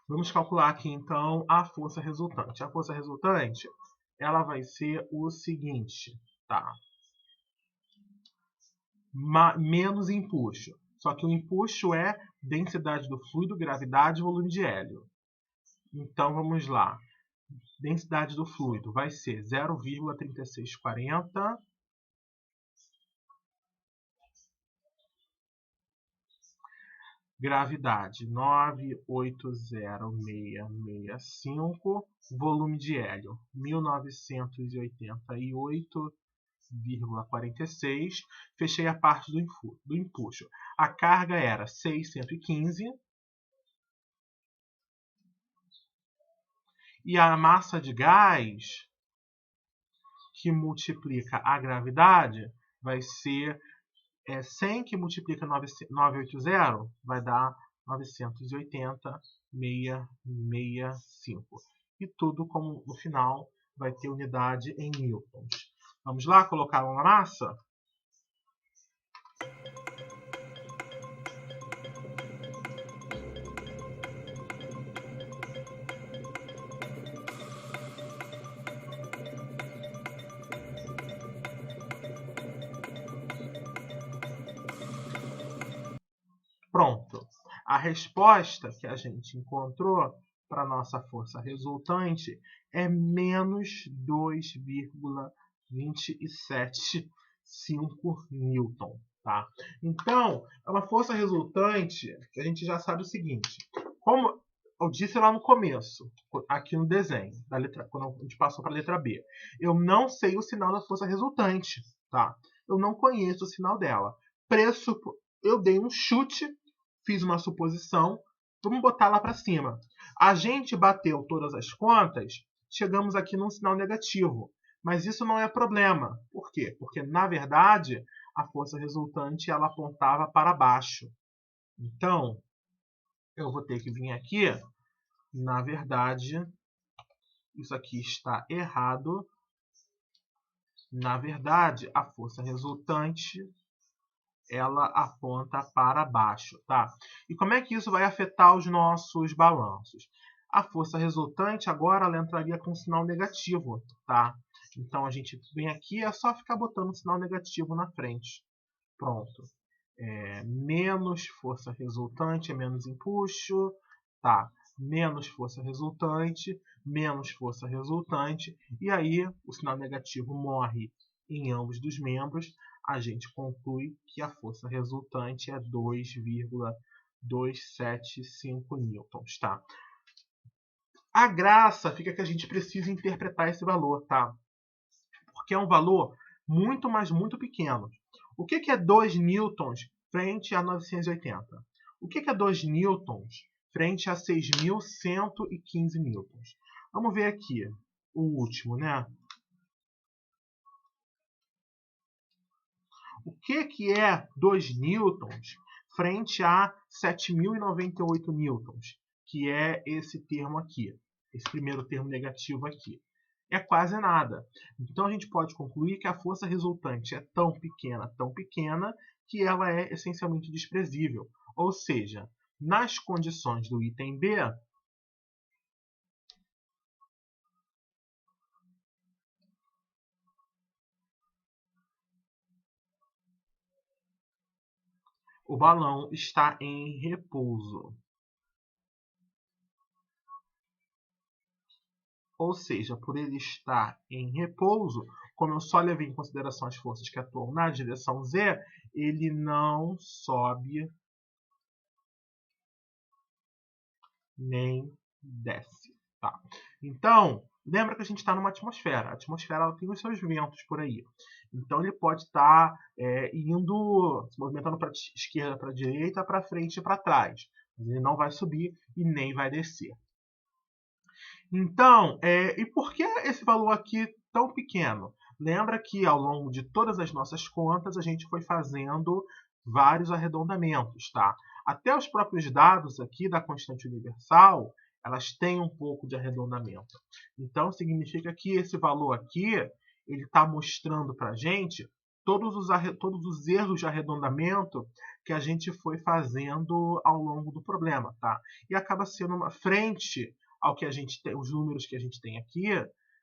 Vamos calcular aqui então a força resultante. A força resultante, ela vai ser o seguinte, tá? Menos empuxo. Só que o empuxo é densidade do fluido, gravidade e volume de hélio. Então vamos lá. Densidade do fluido vai ser 0,3640 gravidade 980,665, volume de hélio 1988,46. Fechei a parte do empuxo. A carga era 615 e a massa de gás que multiplica a gravidade vai ser 100 que multiplica 980 vai dar 980,665. E tudo, como no final, vai ter unidade em newtons. Vamos lá colocar na massa? Pronto. A resposta que a gente encontrou para a nossa força resultante é menos 2,275 newton. Tá? Então, é uma força resultante que a gente já sabe o seguinte. Como eu disse lá no começo, aqui no desenho, quando a gente passou para a letra B, eu não sei o sinal da força resultante. Tá? Eu não conheço o sinal dela. Eu dei um chute, fiz uma suposição, vamos botar lá para cima. A gente bateu todas as contas, chegamos aqui num sinal negativo. Mas isso não é problema. Por quê? Porque, na verdade, a força resultante ela apontava para baixo. Então, eu vou ter que vir aqui. Na verdade, isso aqui está errado. Na verdade, a força resultante ela aponta para baixo, tá? E como é que isso vai afetar os nossos balanços? A força resultante agora ela entraria com um sinal negativo, tá? Então a gente vem aqui, é só ficar botando um sinal negativo na frente. Pronto. Menos força resultante é menos empuxo, tá? Menos força resultante, menos força resultante, e aí o sinal negativo morre em ambos dos membros. A gente conclui que a força resultante é 2,275 newtons, tá? A graça fica que a gente precisa interpretar esse valor, tá? Porque é um valor muito, mas muito pequeno. O que é 2 newtons frente a 980? O que é 2 newtons frente a 6.115 newtons? Vamos ver aqui o último, né? O que é 2 newtons frente a 7.098 newtons? Que é esse termo aqui, esse primeiro termo negativo aqui. É quase nada. Então a gente pode concluir que a força resultante é tão pequena, que ela é essencialmente desprezível. Ou seja, nas condições do item B, o balão está em repouso. Ou seja, por ele estar em repouso, como eu só levei em consideração as forças que atuam na direção Z, ele não sobe nem desce. Tá? Então, Lembra que a gente está numa atmosfera. A atmosfera ela tem os seus ventos por aí. Então ele pode estar indo, se movimentando para a esquerda, para a direita, para frente e para trás. Mas ele não vai subir e nem vai descer. Então, e por que esse valor aqui tão pequeno? Lembra que ao longo de todas as nossas contas a gente foi fazendo vários arredondamentos, tá? Até os próprios dados aqui da constante universal, elas têm um pouco de arredondamento. Então, significa que esse valor aqui, ele está mostrando para a gente todos os erros de arredondamento que a gente foi fazendo ao longo do problema, tá? E acaba sendo uma frente ao que a gente tem, os números que a gente tem aqui,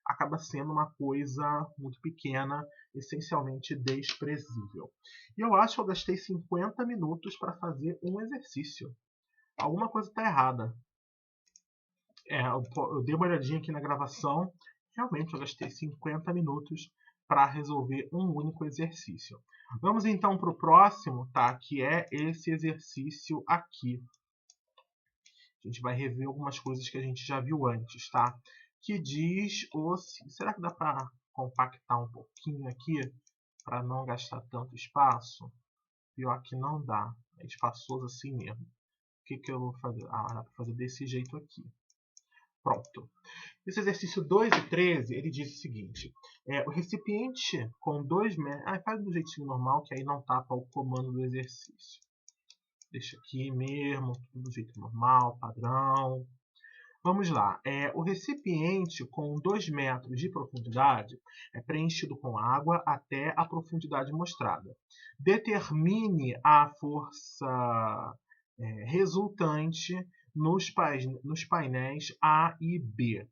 acaba sendo uma coisa muito pequena, essencialmente desprezível. E eu acho que eu gastei 50 minutos para fazer um exercício. Alguma coisa está errada. Eu dei uma olhadinha aqui na gravação, realmente eu gastei 50 minutos para resolver um único exercício. Vamos então para o próximo, tá? Que é esse exercício aqui. A gente vai rever algumas coisas que a gente já viu antes, tá? Que diz o... Será que dá para compactar um pouquinho aqui para não gastar tanto espaço? Pior que não dá. É espaçoso assim mesmo. O que eu vou fazer? Ah, dá para fazer desse jeito aqui. Pronto. Esse exercício 2 e 13, ele diz o seguinte. O recipiente com 2 metros... faz do jeitinho normal, que aí não tapa o comando do exercício. Deixa aqui mesmo, tudo do jeito normal, padrão. Vamos lá. O recipiente com 2 metros de profundidade é preenchido com água até a profundidade mostrada. Determine a força resultante nos painéis A e B.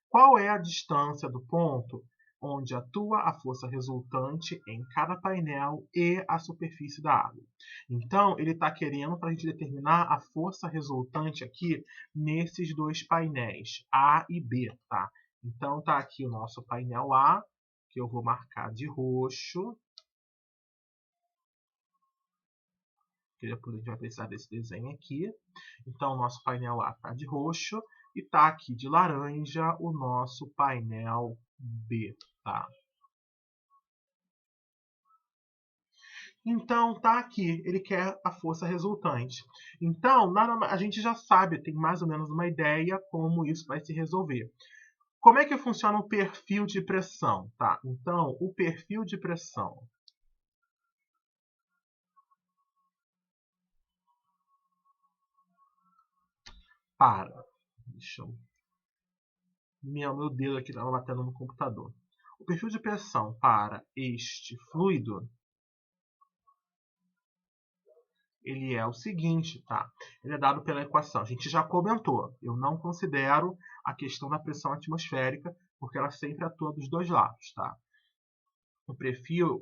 Qual é a distância do ponto onde atua a força resultante em cada painel e a superfície da água? Então, ele está querendo para a gente determinar a força resultante aqui nesses dois painéis, A e B, tá? Então, está aqui o nosso painel A, que eu vou marcar de roxo. Que depois a gente vai precisar desse desenho aqui. Então, o nosso painel A está de roxo e está aqui de laranja o nosso painel B, tá? Então, tá aqui, ele quer a força resultante. Então, a gente já sabe, tem mais ou menos uma ideia como isso vai se resolver. Como é que funciona o perfil de pressão? Tá? Então, o perfil de pressão Deixa eu... Meu dedo aqui estava batendo no computador. O perfil de pressão para este fluido, ele é o seguinte, tá? Ele é dado pela equação. A gente já comentou. Eu não considero a questão da pressão atmosférica, porque ela sempre atua dos dois lados, tá? O perfil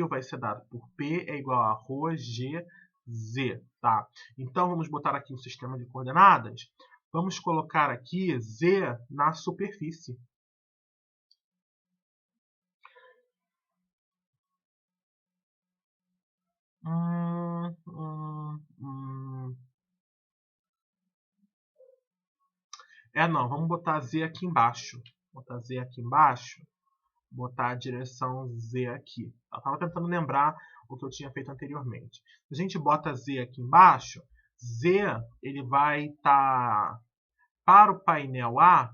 vai ser dado por P é igual a ρg Z, tá? Então, vamos botar aqui um sistema de coordenadas. Vamos colocar aqui Z na superfície. Não, vamos botar Z aqui embaixo. Botar Z aqui embaixo. Botar a direção Z aqui. Eu estava tentando lembrar o que eu tinha feito anteriormente. Se a gente bota Z aqui embaixo, Z ele vai estar para o painel A.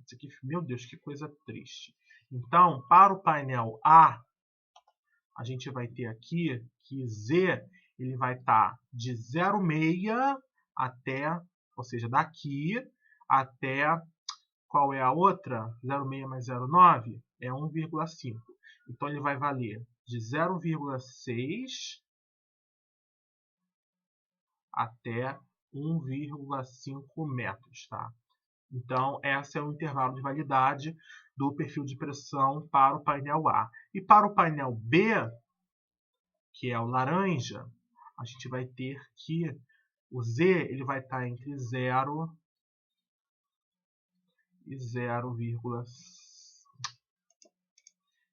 Isso aqui, meu Deus, que coisa triste. Então, para o painel A, a gente vai ter aqui que Z ele vai estar de 0,6 até, ou seja, daqui até, qual é a outra? 0,6 mais 0,9 é 1,5. Então, ele vai valer de 0,6 até 1,5 metros, tá? Então, esse é o intervalo de validade do perfil de pressão para o painel A. E para o painel B, que é o laranja, a gente vai ter que o Z ele vai estar entre 0 e 0,5.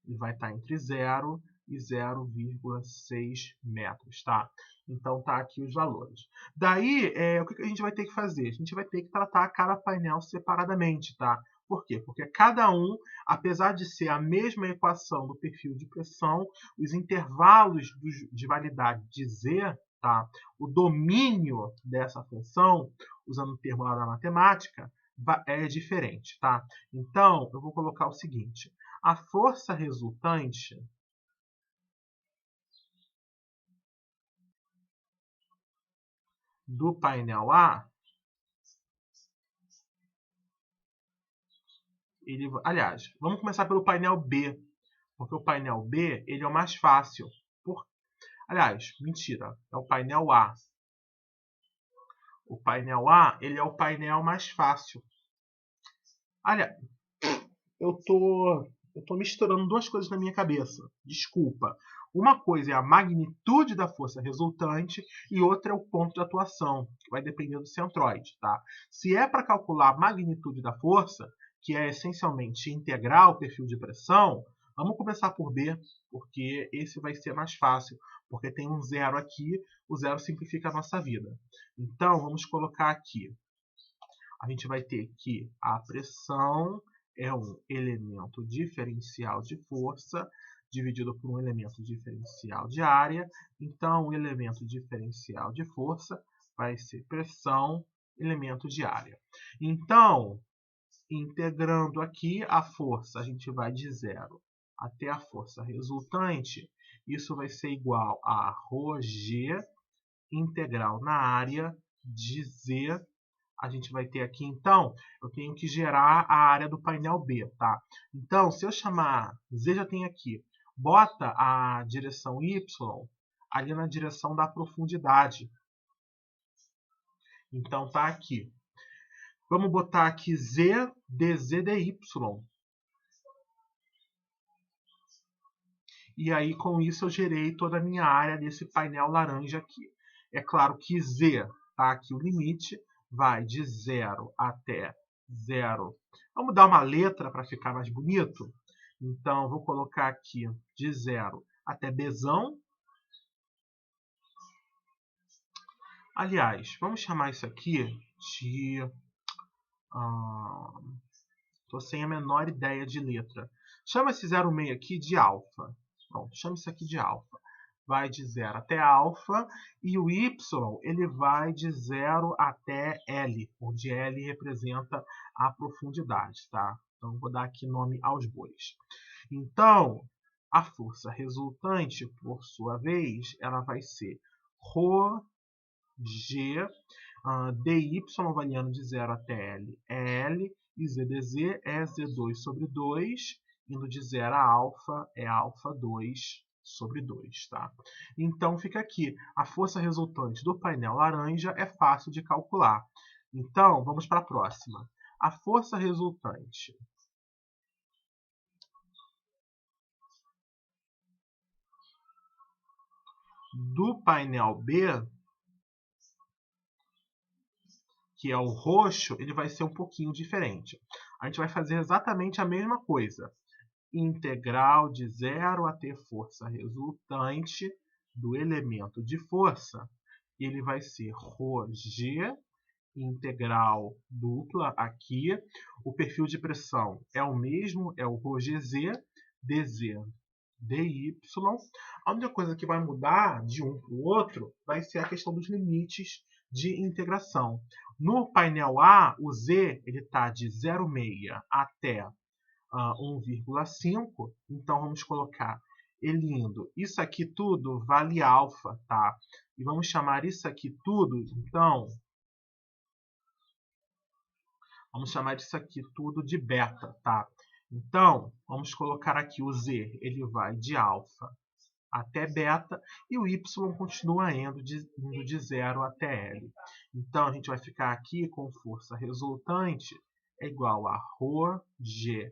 Ele vai estar entre 0 e 0,6 metros, tá? Então, tá aqui os valores. Daí, o que a gente vai ter que fazer? A gente vai ter que tratar cada painel separadamente, tá? Por quê? Porque cada um, apesar de ser a mesma equação do perfil de pressão, os intervalos de validade de z, tá? O domínio dessa função, usando o termo lá da matemática, é diferente. Tá? Então, eu vou colocar o seguinte. A força resultante do painel A, aliás, vamos começar pelo painel B, porque o painel B ele é o mais fácil. Aliás, mentira, é o painel A. O painel A ele é o painel mais fácil. Aliás, eu tô misturando duas coisas na minha cabeça. Desculpa. Uma coisa é a magnitude da força resultante e outra é o ponto de atuação, que vai depender do centroide. Tá? Se é para calcular a magnitude da força, que é essencialmente integrar o perfil de pressão, vamos começar por B, porque esse vai ser mais fácil, porque tem um zero aqui, o zero simplifica a nossa vida. Então, vamos colocar aqui. A gente vai ter que a pressão é um elemento diferencial de força dividido por um elemento diferencial de área. Então, o elemento diferencial de força vai ser pressão, elemento de área. Então, integrando aqui a força, a gente vai de zero até a força resultante. Isso vai ser igual a ρg integral na área de z. A gente vai ter aqui, então, eu tenho que gerar a área do painel B, tá? Então, se eu chamar Z, já tem aqui. Bota a direção Y ali na direção da profundidade. Então, tá aqui. Vamos botar aqui Z, dz, dy. E aí, com isso, eu gerei toda a minha área desse painel laranja aqui. É claro que Z, tá aqui o limite, vai de 0 até 0. Vamos dar uma letra para ficar mais bonito? Então, vou colocar aqui de 0 até Bzão. Aliás, vamos chamar isso aqui de... Estou sem a menor ideia de letra. Chama esse 0,6 aqui de alfa. Pronto, chama isso aqui de alfa. Vai de 0 até alfa, e o y ele vai de 0 até L, onde L representa a profundidade. Tá? Então, vou dar aqui nome aos bois. Então, a força resultante, por sua vez, ela vai ser ρg, dy variando de 0 até L é L, e z dz é z2 sobre 2, indo de 0 a alfa é alfa 2 sobre 2. Tá? Então, fica aqui. A força resultante do painel laranja é fácil de calcular. Então, vamos para a próxima. A força resultante do painel B, que é o roxo, ele vai ser um pouquinho diferente. A gente vai fazer exatamente a mesma coisa. Integral de 0 até força resultante do elemento de força. Ele vai ser ρg, integral dupla aqui. O perfil de pressão é o mesmo, é o ρgz, dz, dy. A única coisa que vai mudar de um para o outro vai ser a questão dos limites de integração. No painel A, o z está de 0,6 até 1,5. Então, vamos colocar ele indo. Isso aqui tudo vale alfa, tá? E vamos chamar isso aqui tudo, então... Vamos chamar isso aqui tudo de beta, tá? Então, vamos colocar aqui o z, ele vai de alfa até beta, e o y continua indo de 0 até L. Então, a gente vai ficar aqui com força resultante é igual a ρgL,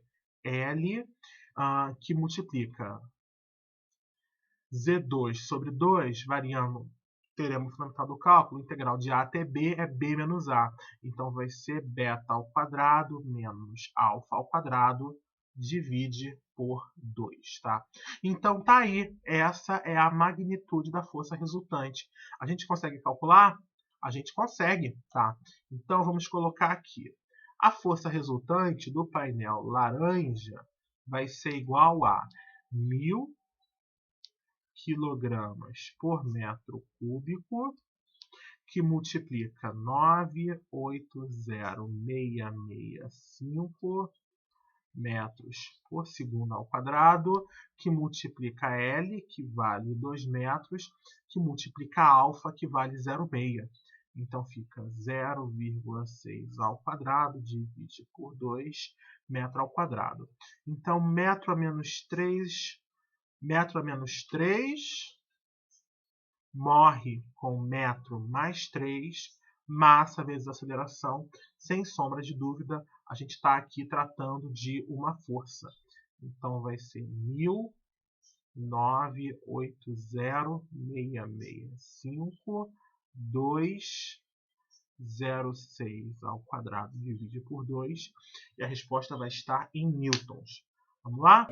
que multiplica Z2 sobre 2, variando, teremos o fundamental do cálculo, integral de A até B é B menos A. Então, vai ser beta ao quadrado menos alfa ao quadrado, divide por 2. Tá? Então, tá aí. Essa é a magnitude da força resultante. A gente consegue calcular? A gente consegue. Tá? Então, vamos colocar aqui. A força resultante do painel laranja vai ser igual a 1000 kg por metro cúbico, que multiplica 980.665 metros por segundo ao quadrado, que multiplica L, que vale 2 metros, que multiplica alfa, que vale 0,6. Então fica 0,6 ao quadrado, divide por 2, metro ao quadrado. Então, metro a menos 3 morre com metro mais 3, massa vezes aceleração. Sem sombra de dúvida, a gente está aqui tratando de uma força. Então, vai ser 1.980.665, 2,06 ao quadrado, divide por 2. E a resposta vai estar em newtons. Vamos lá?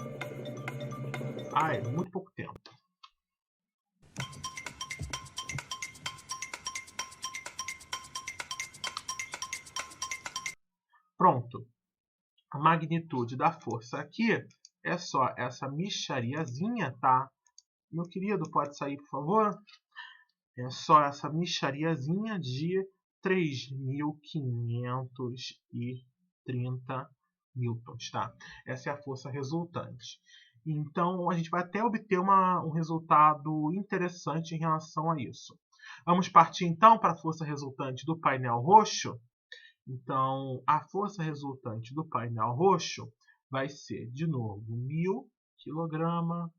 É muito pouco tempo. Pronto. A magnitude da força aqui é só essa mixariazinha, tá? Meu querido, pode sair, por favor? É só essa mixariazinha de 3.530 newtons, tá? Essa é a força resultante. Então, a gente vai até obter um resultado interessante em relação a isso. Vamos partir, então, para a força resultante do painel roxo? Então, a força resultante do painel roxo vai ser, de novo, 1000 kg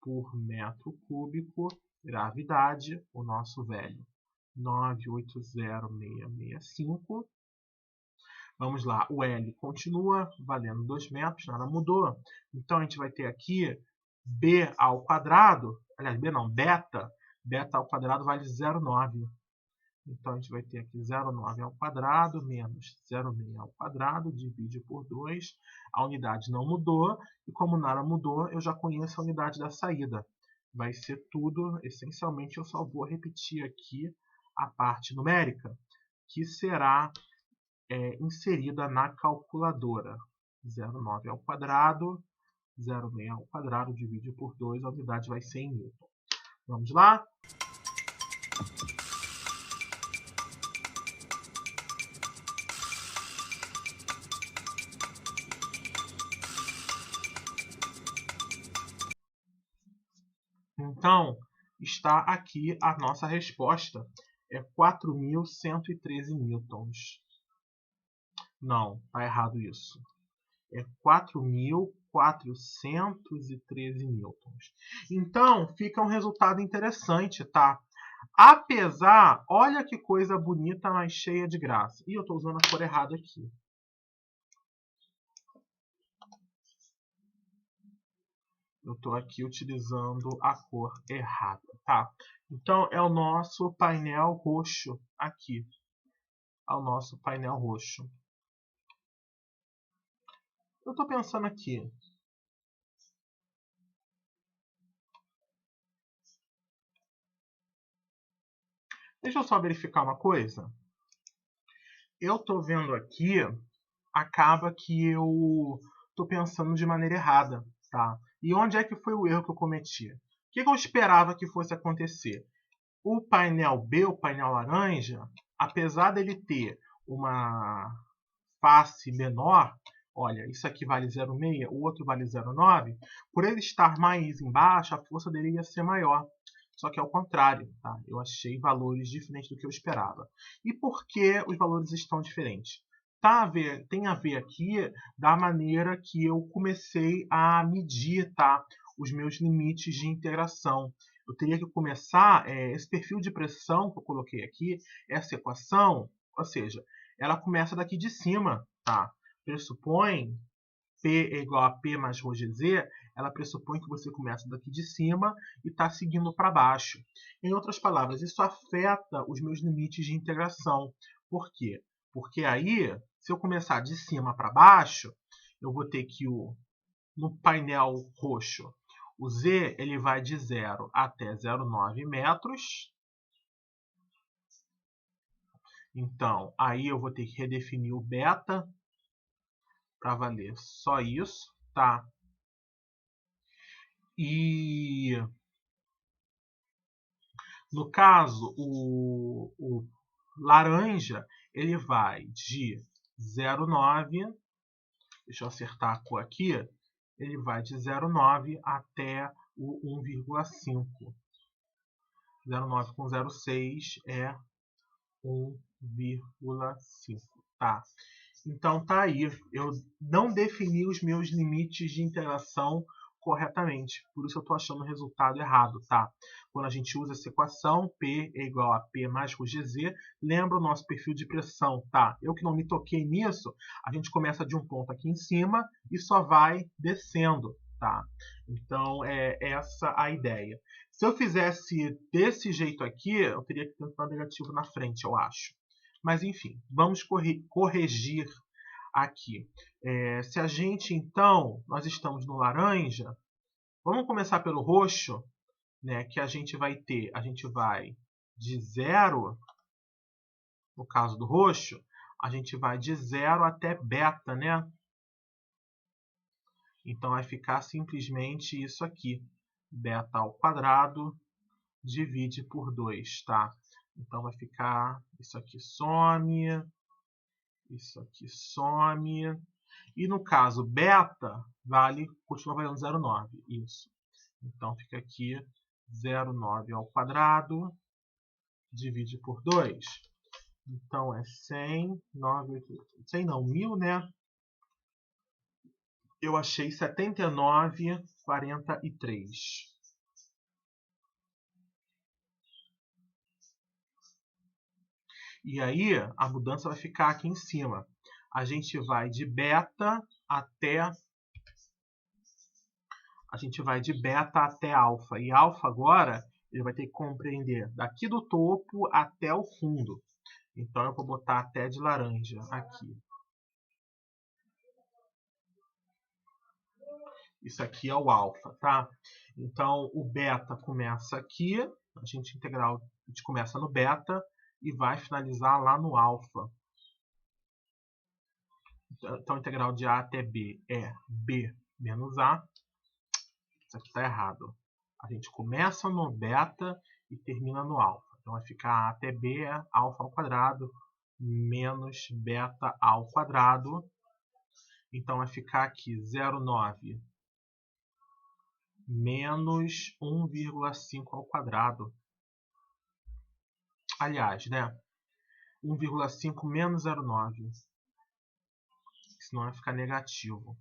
por metro cúbico, gravidade, o nosso velho 980.665. Vamos lá, o L continua valendo 2 metros, nada mudou. Então, a gente vai ter aqui B ao quadrado, aliás, B não, beta ao quadrado vale 0,9. Então, a gente vai ter aqui 0,9 ao quadrado menos 0,6 ao quadrado, divide por 2. A unidade não mudou, e como nada mudou, eu já conheço a unidade da saída. Vai ser tudo, essencialmente, eu só vou repetir aqui a parte numérica, que será inserida na calculadora. 0,9 ao quadrado, 0,6 ao quadrado, divide por 2, a unidade vai ser em newton. Vamos lá? Então, está aqui a nossa resposta. É 4.113 newtons. Não, está errado isso. É 4.413 newtons. Então, fica um resultado interessante, tá? Apesar, olha que coisa bonita, mas cheia de graça. E eu estou usando a cor errada aqui. Eu estou aqui utilizando a cor errada, tá? Então, é o nosso painel roxo aqui. É o nosso painel roxo. Eu estou pensando aqui. Deixa eu só verificar uma coisa. Eu estou vendo aqui, acaba que eu estou pensando de maneira errada, tá? E onde é que foi o erro que eu cometi? O que eu esperava que fosse acontecer? O painel B, o painel laranja, apesar dele ter uma face menor, olha, isso aqui vale 0,6, o outro vale 0,9, por ele estar mais embaixo, a força dele ia ser maior. Só que é o contrário, tá? Eu achei valores diferentes do que eu esperava. E por que os valores estão diferentes? Tem a ver aqui da maneira que eu comecei a medir, tá? Os meus limites de integração. Eu teria que começar, esse perfil de pressão que eu coloquei aqui, essa equação, ou seja, ela começa daqui de cima, tá? Pressupõe P é igual a P mais ρgz, ela pressupõe que você começa daqui de cima e está seguindo para baixo. Em outras palavras, isso afeta os meus limites de integração. Por quê? Porque aí, se eu começar de cima para baixo, eu vou ter que, no painel roxo, o Z ele vai de 0 até 0,9 metros. Então, aí eu vou ter que redefinir o beta para valer só isso, tá? E no caso, o laranja, ele vai de 0,9, deixa eu acertar a cor aqui, ele vai de 0,9 até o 1,5. 0,9 com 0,6 é 1,5, tá? Então tá aí, eu não defini os meus limites de interação corretamente, por isso eu estou achando o resultado errado, tá? Quando a gente usa essa equação, P é igual a P mais ρgz, lembra o nosso perfil de pressão, tá? Eu que não me toquei nisso, a gente começa de um ponto aqui em cima e só vai descendo, tá? Então é essa a ideia. Se eu fizesse desse jeito aqui, eu teria que ter um negativo na frente, eu acho. Mas enfim, vamos corrigir aqui. Se a gente, então, nós estamos no laranja, vamos começar pelo roxo, né, que a gente vai de 0, no caso do roxo, a gente vai de 0 até beta, né? Então vai ficar simplesmente isso aqui, beta ao quadrado divide por 2, tá? Então vai ficar isso aqui some, isso aqui some. E no caso beta, continua valendo 0,9. Isso. Então fica aqui 0,9 ao quadrado, divide por 2. Então é 100, 100 não, 1000, né? Eu achei 79,43. E aí a mudança vai ficar aqui em cima. A gente vai de beta até alfa. E alfa agora ele vai ter que compreender daqui do topo até o fundo. Então eu vou botar até de laranja aqui. Isso aqui é o alfa, tá? Então o beta começa aqui, a gente começa no beta e vai finalizar lá no alfa. Então a integral de A até B é B menos A. Isso aqui está errado. A gente começa no beta e termina no alfa. Então vai ficar A até B é alfa ao quadrado menos beta ao quadrado. Então vai ficar aqui 0,9 menos 1,5 ao quadrado. Aliás, né? 1,5 menos 0,9. Senão vai ficar negativo.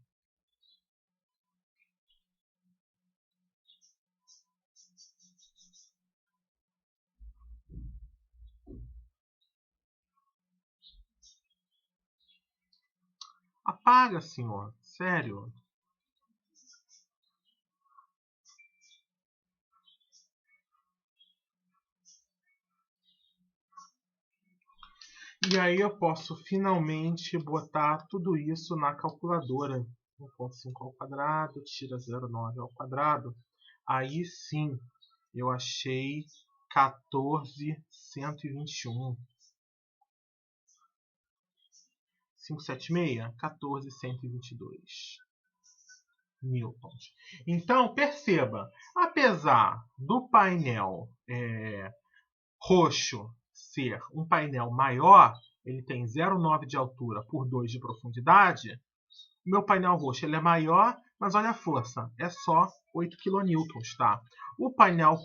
Apaga, senhor. Sério. E aí eu posso finalmente botar tudo isso na calculadora. 1,5 ao quadrado, tira 0,9 ao quadrado. Aí sim, eu achei 14.121. 576, 14.122 newtons. Então, perceba, apesar do painel roxo ser um painel maior, ele tem 0,9 de altura por 2 de profundidade, o meu painel roxo ele é maior, mas olha a força, é só 8 kN, tá? O painel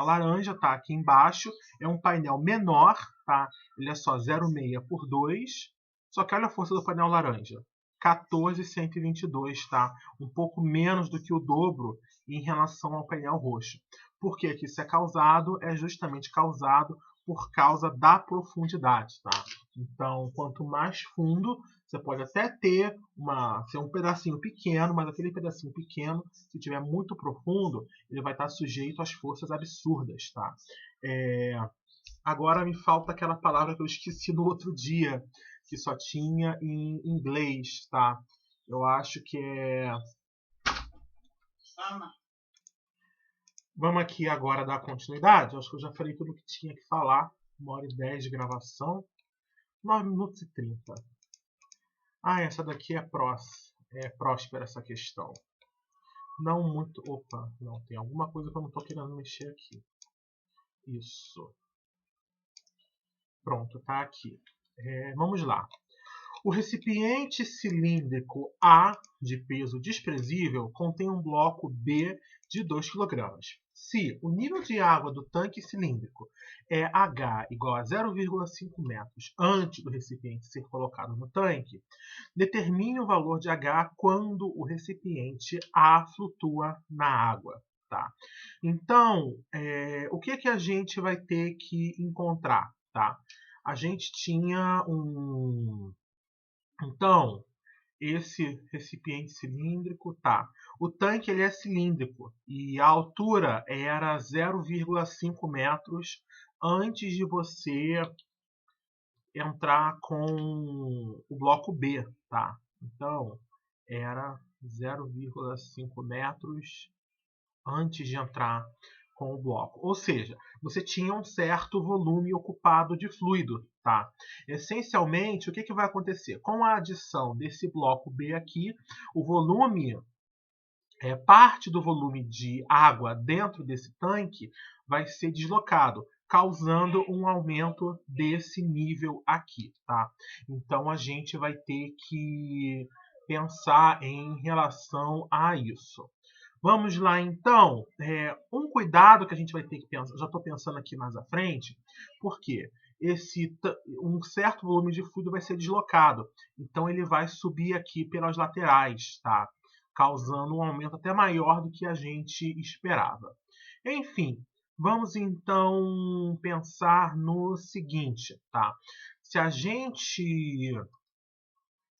laranja tá aqui embaixo, é um painel menor, tá? Ele é só 0,6 por 2, só que olha a força do painel laranja, 14.122, tá? Um pouco menos do que o dobro em relação ao painel roxo. Por que isso é causado? É justamente causado por causa da profundidade, tá? Então, quanto mais fundo, você pode até ter ser um pedacinho pequeno, mas aquele pedacinho pequeno, se tiver muito profundo, ele vai estar sujeito às forças absurdas, tá? Agora me falta aquela palavra que eu esqueci no outro dia, que só tinha em inglês, tá? Eu acho que é... Vamos aqui agora dar continuidade. Eu acho que eu já falei tudo o que tinha que falar. 1h10 de gravação. 9 minutos e 30. Essa daqui é próspera essa questão. Não muito... Opa, não, tem alguma coisa que eu não estou querendo mexer aqui. Isso. Pronto, tá aqui. Vamos lá. O recipiente cilíndrico A, de peso desprezível, contém um bloco B de 2 kg. Se o nível de água do tanque cilíndrico é H igual a 0,5 metros antes do recipiente ser colocado no tanque, determine o valor de H quando o recipiente A flutua na água. Tá? Então, o que a gente vai ter que encontrar? Tá? A gente tinha Então, esse recipiente cilíndrico, tá. O tanque ele é cilíndrico e a altura era 0,5 metros antes de você entrar com o bloco B, tá? Então, era 0,5 metros antes de entrar com o bloco. Ou seja, você tinha um certo volume ocupado de fluido. Tá? Essencialmente, o que vai acontecer? Com a adição desse bloco B aqui, o volume, parte do volume de água dentro desse tanque vai ser deslocado, causando um aumento desse nível aqui. Tá? Então, a gente vai ter que pensar em relação a isso. Vamos lá, então. Um cuidado que a gente vai ter que pensar, já estou pensando aqui mais à frente, porque um certo volume de fluido vai ser deslocado. Então, ele vai subir aqui pelas laterais, tá? Causando um aumento até maior do que a gente esperava. Enfim, vamos então pensar no seguinte, tá? Se a gente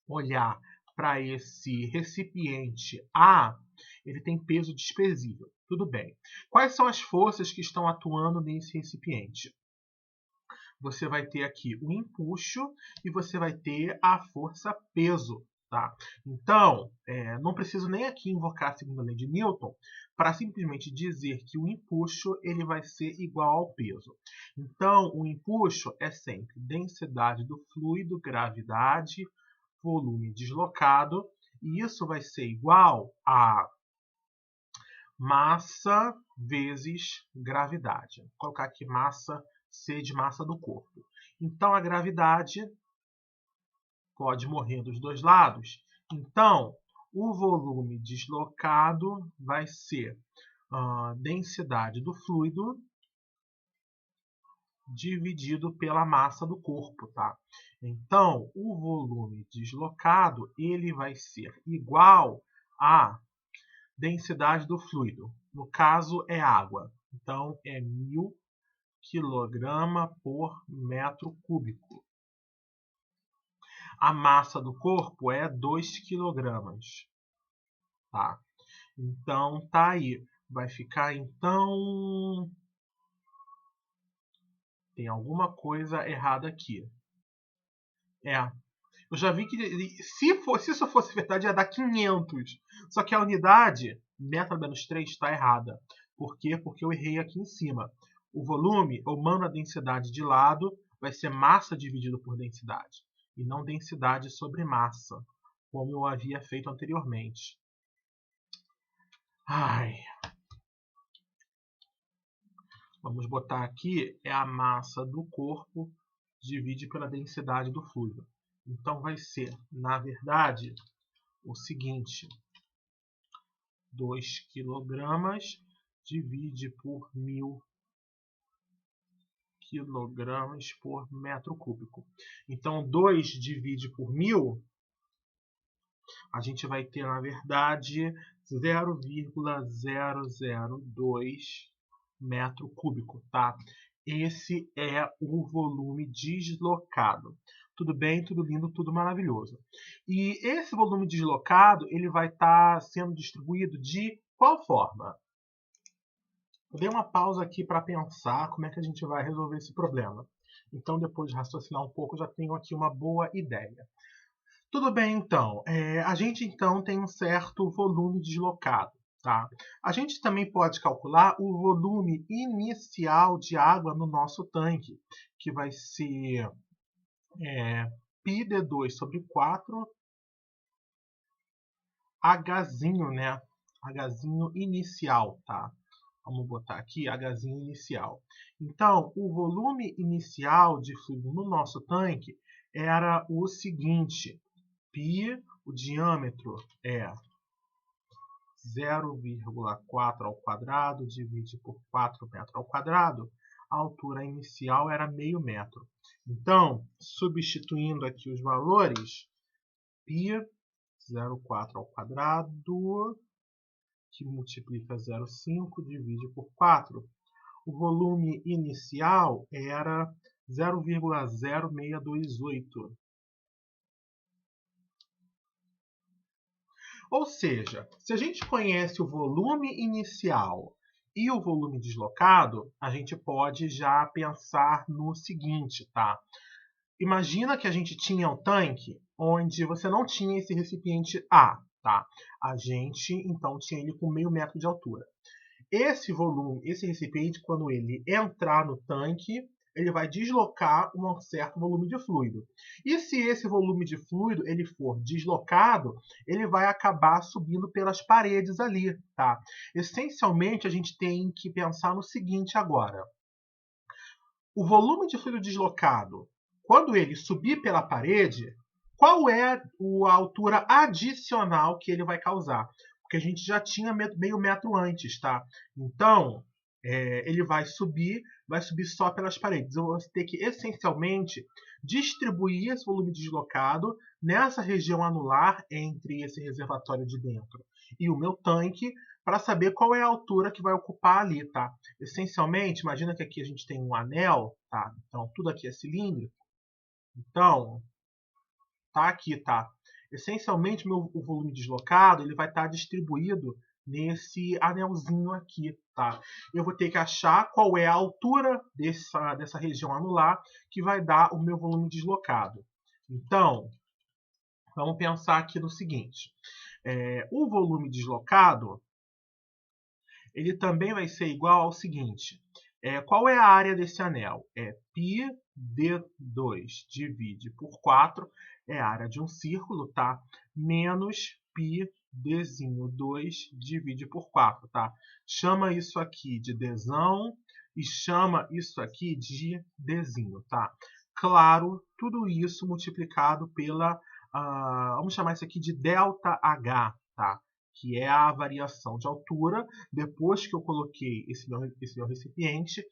olhar para esse recipiente A, ele tem peso desprezível. Tudo bem. Quais são as forças que estão atuando nesse recipiente? Você vai ter aqui o empuxo e você vai ter a força peso. Tá? Então, não preciso nem aqui invocar a segunda lei de Newton para simplesmente dizer que o empuxo ele vai ser igual ao peso. Então, o empuxo é sempre densidade do fluido, gravidade, volume deslocado, e isso vai ser igual a massa vezes gravidade. Vou colocar aqui massa, C de massa do corpo. Então, a gravidade pode morrer dos dois lados. Então, o volume deslocado vai ser a densidade do fluido dividido pela massa do corpo, tá? Então, o volume deslocado ele vai ser igual à densidade do fluido. No caso, é água. Então, é 1000 kg por metro cúbico. A massa do corpo é 2 kg. Tá? Então, tá aí. Vai ficar, então... Tem alguma coisa errada aqui. Eu já vi que se isso fosse verdade ia dar 500. Só que a unidade, metro menos 3, está errada. Por quê? Porque eu errei aqui em cima. O volume, ou mando a densidade de lado, vai ser massa dividido por densidade. E não densidade sobre massa, como eu havia feito anteriormente. Vamos botar aqui, é a massa do corpo divide pela densidade do fluido. Então, vai ser, na verdade, o seguinte. 2 kg divide por 1000 kg por metro cúbico. Então, 2 divide por 1000, a gente vai ter, na verdade, 0,002 metro cúbico, tá? Esse é o volume deslocado. Tudo bem, tudo lindo, tudo maravilhoso. E esse volume deslocado ele vai estar sendo distribuído de qual forma? Eu dei uma pausa aqui para pensar como é que a gente vai resolver esse problema. Então, depois de raciocinar um pouco, já tenho aqui uma boa ideia. Tudo bem, então. A gente, então, tem um certo volume deslocado. Tá? A gente também pode calcular o volume inicial de água no nosso tanque, que vai ser π d2 sobre 4, Hzinho, né? Hzinho inicial, tá? Vamos botar aqui Hzinho inicial. Então, o volume inicial de fluido no nosso tanque era o seguinte: π, o diâmetro é 0,4 ao quadrado, divide por 4 metros ao quadrado, a altura inicial era meio metro. Então, substituindo aqui os valores, π 0,4 ao quadrado, que multiplica 0,5, divide por 4. O volume inicial era 0,0628. Ou seja, se a gente conhece o volume inicial e o volume deslocado, a gente pode já pensar no seguinte, tá? Imagina que a gente tinha um tanque onde você não tinha esse recipiente A, tá? A gente, então, tinha ele com meio metro de altura. Esse volume, esse recipiente, quando ele entrar no tanque, ele vai deslocar um certo volume de fluido. E se esse volume de fluido ele for deslocado, ele vai acabar subindo pelas paredes ali, tá? Essencialmente, a gente tem que pensar no seguinte agora. O volume de fluido deslocado, quando ele subir pela parede, qual é a altura adicional que ele vai causar? Porque a gente já tinha meio metro antes, tá? Então, ele vai subir só pelas paredes. Eu vou ter que, essencialmente, distribuir esse volume deslocado nessa região anular entre esse reservatório de dentro e o meu tanque para saber qual é a altura que vai ocupar ali, tá? Essencialmente, imagina que aqui a gente tem um anel, tá? Então, tudo aqui é cilíndrico. Então, tá aqui, tá? Essencialmente, o volume deslocado ele vai estar distribuído nesse anelzinho aqui, tá? Eu vou ter que achar qual é a altura dessa região anular que vai dar o meu volume deslocado. Então, vamos pensar aqui no seguinte. O volume deslocado ele também vai ser igual ao seguinte. Qual é a área desse anel? π d2 divide por 4, é a área de um círculo, tá? Menos π dzinho 2 divide por 4, tá? Chama isso aqui de dzão e chama isso aqui de dzinho, tá? Claro, tudo isso multiplicado pela, vamos chamar isso aqui de ΔH, tá? Que é a variação de altura depois que eu coloquei esse meu recipiente,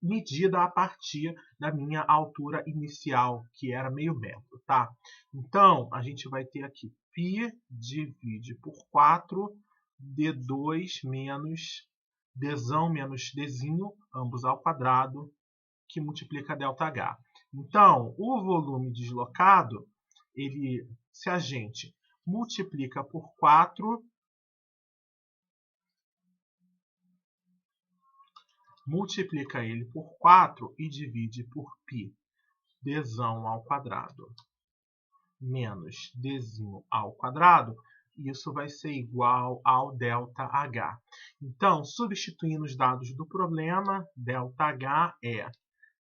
medida a partir da minha altura inicial, que era meio metro, tá? Então, a gente vai ter aqui π divide por 4, d2 menos dzão menos dzinho, ambos ao quadrado, que multiplica ΔH. Então, o volume deslocado, se a gente multiplica por 4, multiplica ele por 4 e divide por π dzão ao quadrado menos dzinho ao quadrado, isso vai ser igual ao ΔH. Então, substituindo os dados do problema, ΔH é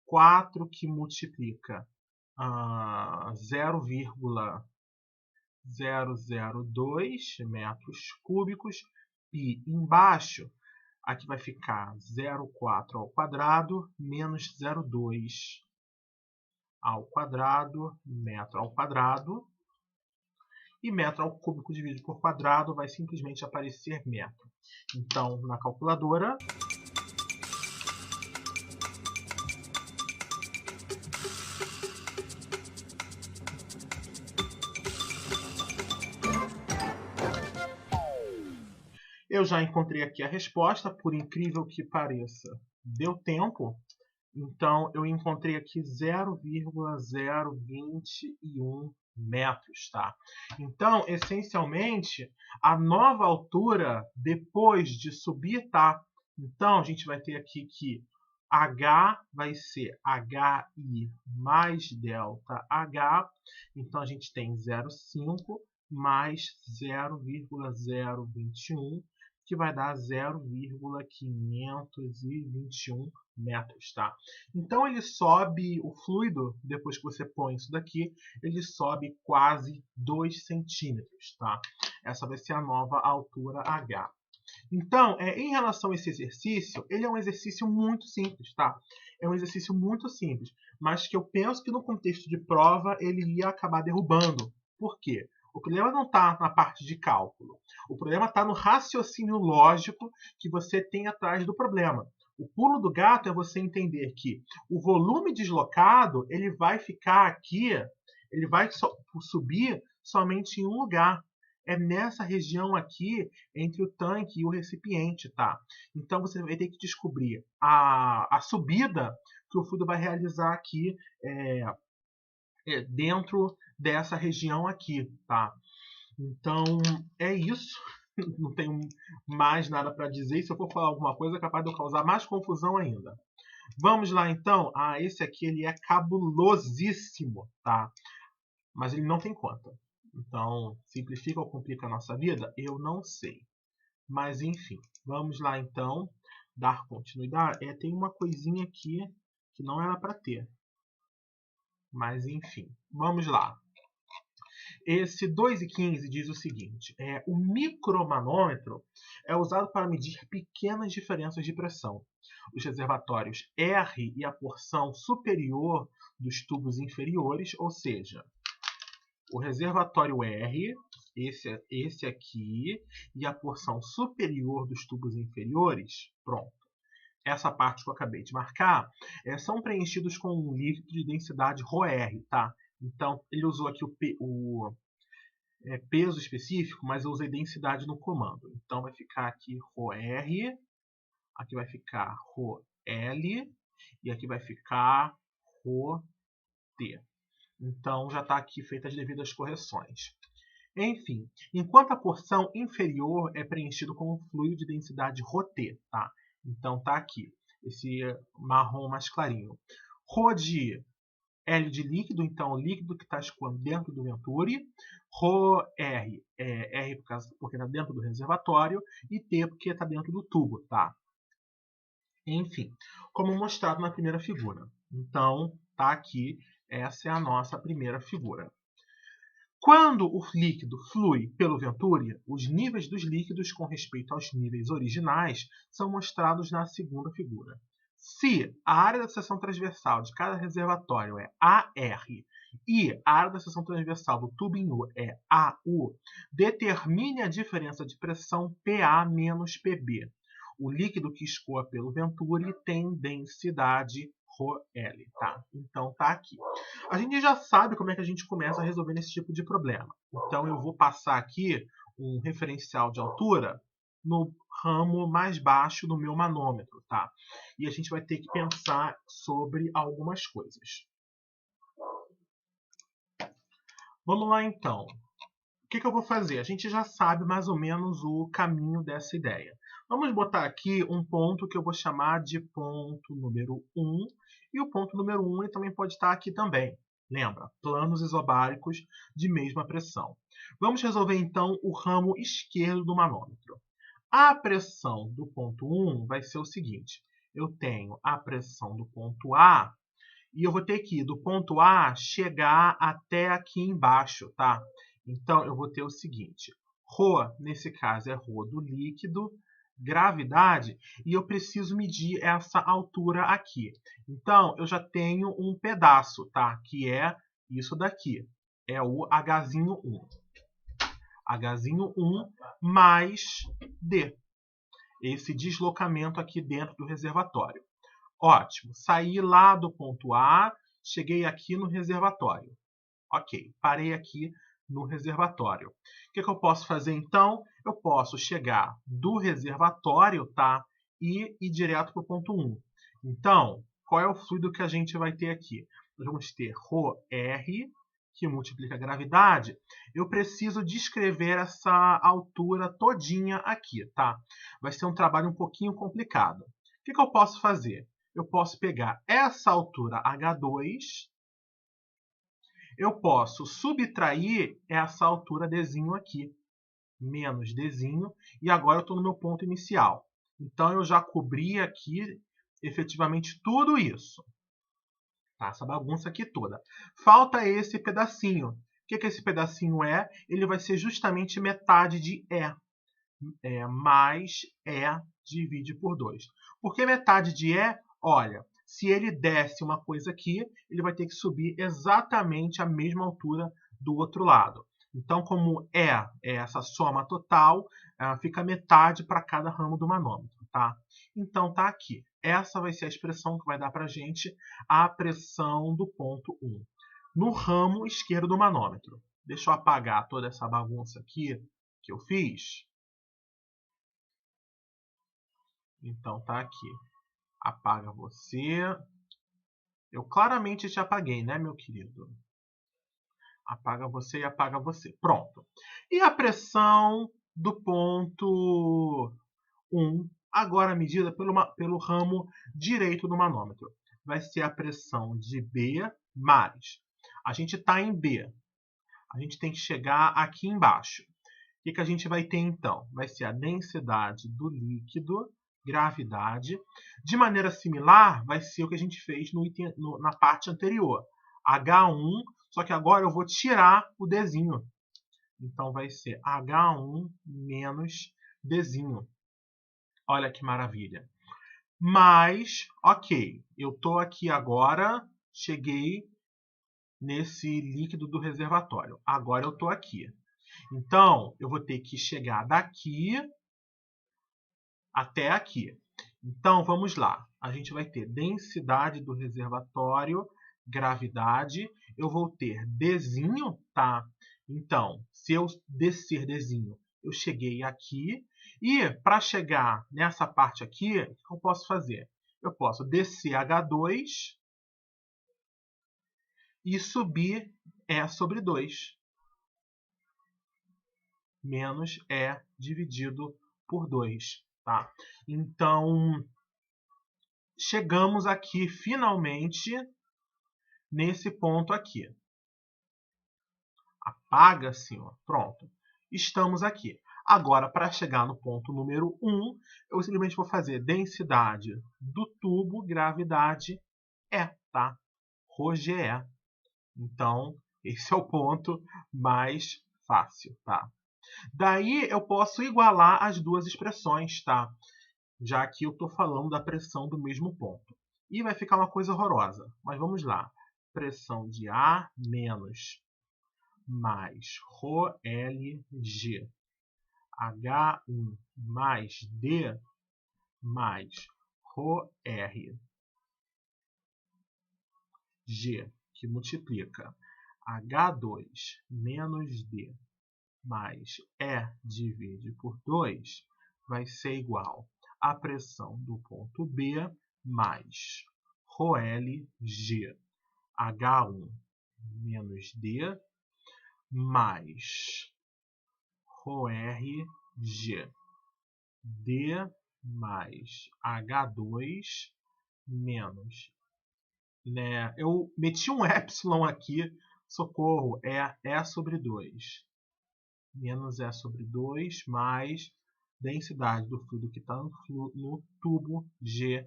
4 que multiplica 0,002 metros cúbicos, e embaixo aqui vai ficar 0,4 ao quadrado menos 0,2 ao quadrado, metro ao quadrado. E metro ao cúbico dividido por quadrado vai simplesmente aparecer metro. Então, na calculadora, eu já encontrei aqui a resposta, por incrível que pareça, deu tempo. Então, eu encontrei aqui 0,021 metros, tá? Então, essencialmente, a nova altura depois de subir, tá? Então, a gente vai ter aqui que H vai ser HI mais ΔH. Então, a gente tem 0,5 mais 0,021 que vai dar 0,521 metros, tá? Então ele sobe, o fluido, depois que você põe isso daqui, ele sobe quase 2 centímetros, tá? Essa vai ser a nova altura H. Então, em relação a esse exercício, ele é um exercício muito simples, tá? É um exercício muito simples, mas que eu penso que no contexto de prova ele ia acabar derrubando. Por quê? O problema não está na parte de cálculo. O problema está no raciocínio lógico que você tem atrás do problema. O pulo do gato é você entender que o volume deslocado ele vai ficar aqui, ele vai subir somente em um lugar. É nessa região aqui entre o tanque e o recipiente, tá? Então você vai ter que descobrir a subida que o fluido vai realizar aqui dentro dessa região aqui, tá? Então é isso. Não tenho mais nada para dizer. E se eu for falar alguma coisa, é capaz de eu causar mais confusão ainda. Vamos lá então. Esse aqui ele é cabulosíssimo, tá? Mas ele não tem conta. Então, simplifica ou complica a nossa vida? Eu não sei. Mas enfim, vamos lá então dar continuidade. Tem uma coisinha aqui que não era para ter. Mas enfim, vamos lá. Esse 2,15 diz o seguinte: o micromanômetro é usado para medir pequenas diferenças de pressão. Os reservatórios R e a porção superior dos tubos inferiores, ou seja, o reservatório R, esse aqui, e a porção superior dos tubos inferiores, pronto. Essa parte que eu acabei de marcar, são preenchidos com um líquido de densidade ρR, tá? Então, ele usou aqui o peso específico, mas eu usei densidade no comando. Então, vai ficar aqui ρR, aqui vai ficar ρL, e aqui vai ficar ρT. Então, já está aqui feitas as devidas correções. Enfim, enquanto a porção inferior é preenchido com um fluido de densidade ρT, tá? Então, tá aqui, esse marrom mais clarinho. Rho de L de líquido, então o líquido que está escoando dentro do venturi. Rho R é R porque está dentro do reservatório. E T porque está dentro do tubo, tá? Enfim, como mostrado na primeira figura. Então, tá aqui, essa é a nossa primeira figura. Quando o líquido flui pelo venturi, os níveis dos líquidos com respeito aos níveis originais são mostrados na segunda figura. Se a área da seção transversal de cada reservatório é AR e a área da seção transversal do tubo em U é AU, determine a diferença de pressão PA menos PB. O líquido que escoa pelo venturi tem densidade ρL, tá? Então tá aqui. A gente já sabe como é que a gente começa a resolver esse tipo de problema. Então eu vou passar aqui um referencial de altura no ramo mais baixo do meu manômetro, tá? E a gente vai ter que pensar sobre algumas coisas. Vamos lá então. O que eu vou fazer? A gente já sabe mais ou menos o caminho dessa ideia. Vamos botar aqui um ponto que eu vou chamar de ponto número 1. E o ponto número 1 ele também pode estar aqui também. Lembra? Planos isobáricos de mesma pressão. Vamos resolver então o ramo esquerdo do manômetro. A pressão do ponto 1 vai ser o seguinte. Eu tenho a pressão do ponto A e eu vou ter que, do ponto A, chegar até aqui embaixo, tá? Então, eu vou ter o seguinte. Rho, nesse caso, é Rho do líquido, gravidade, e eu preciso medir essa altura aqui. Então, eu já tenho um pedaço, tá? Que é isso daqui. É o Hzinho1. Hzinho1 mais D. Esse deslocamento aqui dentro do reservatório. Ótimo. Saí lá do ponto A, cheguei aqui no reservatório. Ok, parei aqui no reservatório. O que eu posso fazer então? Eu posso chegar do reservatório, tá? E ir direto para o ponto 1. Então, qual é o fluido que a gente vai ter aqui? Nós vamos ter ρR, que multiplica a gravidade. Eu preciso descrever essa altura todinha aqui, tá? Vai ser um trabalho um pouquinho complicado. O que eu posso fazer? Eu posso pegar essa altura H2, eu posso subtrair essa altura Dzinho aqui. menos Dzinho, e agora eu estou no meu ponto inicial. Então, eu já cobri aqui, efetivamente, tudo isso. Tá? Essa bagunça aqui toda. Falta esse pedacinho. O que esse pedacinho é? Ele vai ser justamente metade de E. Mais E divide por 2. Por que metade de E? Olha, se ele desce uma coisa aqui, ele vai ter que subir exatamente a mesma altura do outro lado. Então, como E é essa soma total, fica metade para cada ramo do manômetro. Tá? Então, tá aqui. Essa vai ser a expressão que vai dar para a gente a pressão do ponto 1. No ramo esquerdo do manômetro. Deixa eu apagar toda essa bagunça aqui que eu fiz. Então, tá aqui. Apaga você. Eu claramente te apaguei, né, meu querido? Apaga você e apaga você. Pronto. E a pressão do ponto 1, agora medida pelo ramo direito do manômetro. Vai ser a pressão de B mais. A gente está em B. A gente tem que chegar aqui embaixo. O que a gente vai ter, então? Vai ser a densidade do líquido, gravidade. De maneira similar, vai ser o que a gente fez na parte anterior. H1, só que agora eu vou tirar o Dzinho. Então, vai ser H1 menos Dzinho. Olha que maravilha. Mas, ok, eu estou aqui agora, cheguei nesse líquido do reservatório. Agora eu estou aqui. Então, eu vou ter que chegar daqui até aqui. Então, vamos lá. A gente vai ter densidade do reservatório, gravidade. Eu vou ter Dzinho, tá? Então, se eu descer Dzinho, eu cheguei aqui. E, para chegar nessa parte aqui, o que eu posso fazer? Eu posso descer H2 e subir E sobre 2. Menos E dividido por 2. Tá? Então, chegamos aqui finalmente nesse ponto aqui. Apaga-se, pronto. Estamos aqui. Agora, para chegar no ponto número 1, eu simplesmente vou fazer densidade do tubo, gravidade E, tá? ρGE. Então, esse é o ponto mais fácil, tá? Daí eu posso igualar as duas expressões, tá? Já que eu estou falando da pressão do mesmo ponto. E vai ficar uma coisa horrorosa. Mas vamos lá. Pressão de A menos mais ρLG H1 mais D mais ρRG, que multiplica H2 menos D mais E divide por 2 vai ser igual à pressão do ponto B mais ρLG H1 menos D mais ρRG D mais H2 menos, né? Eu meti um epsilon aqui, socorro, é E sobre 2 menos E sobre 2 mais densidade do fluido que está no tubo GE.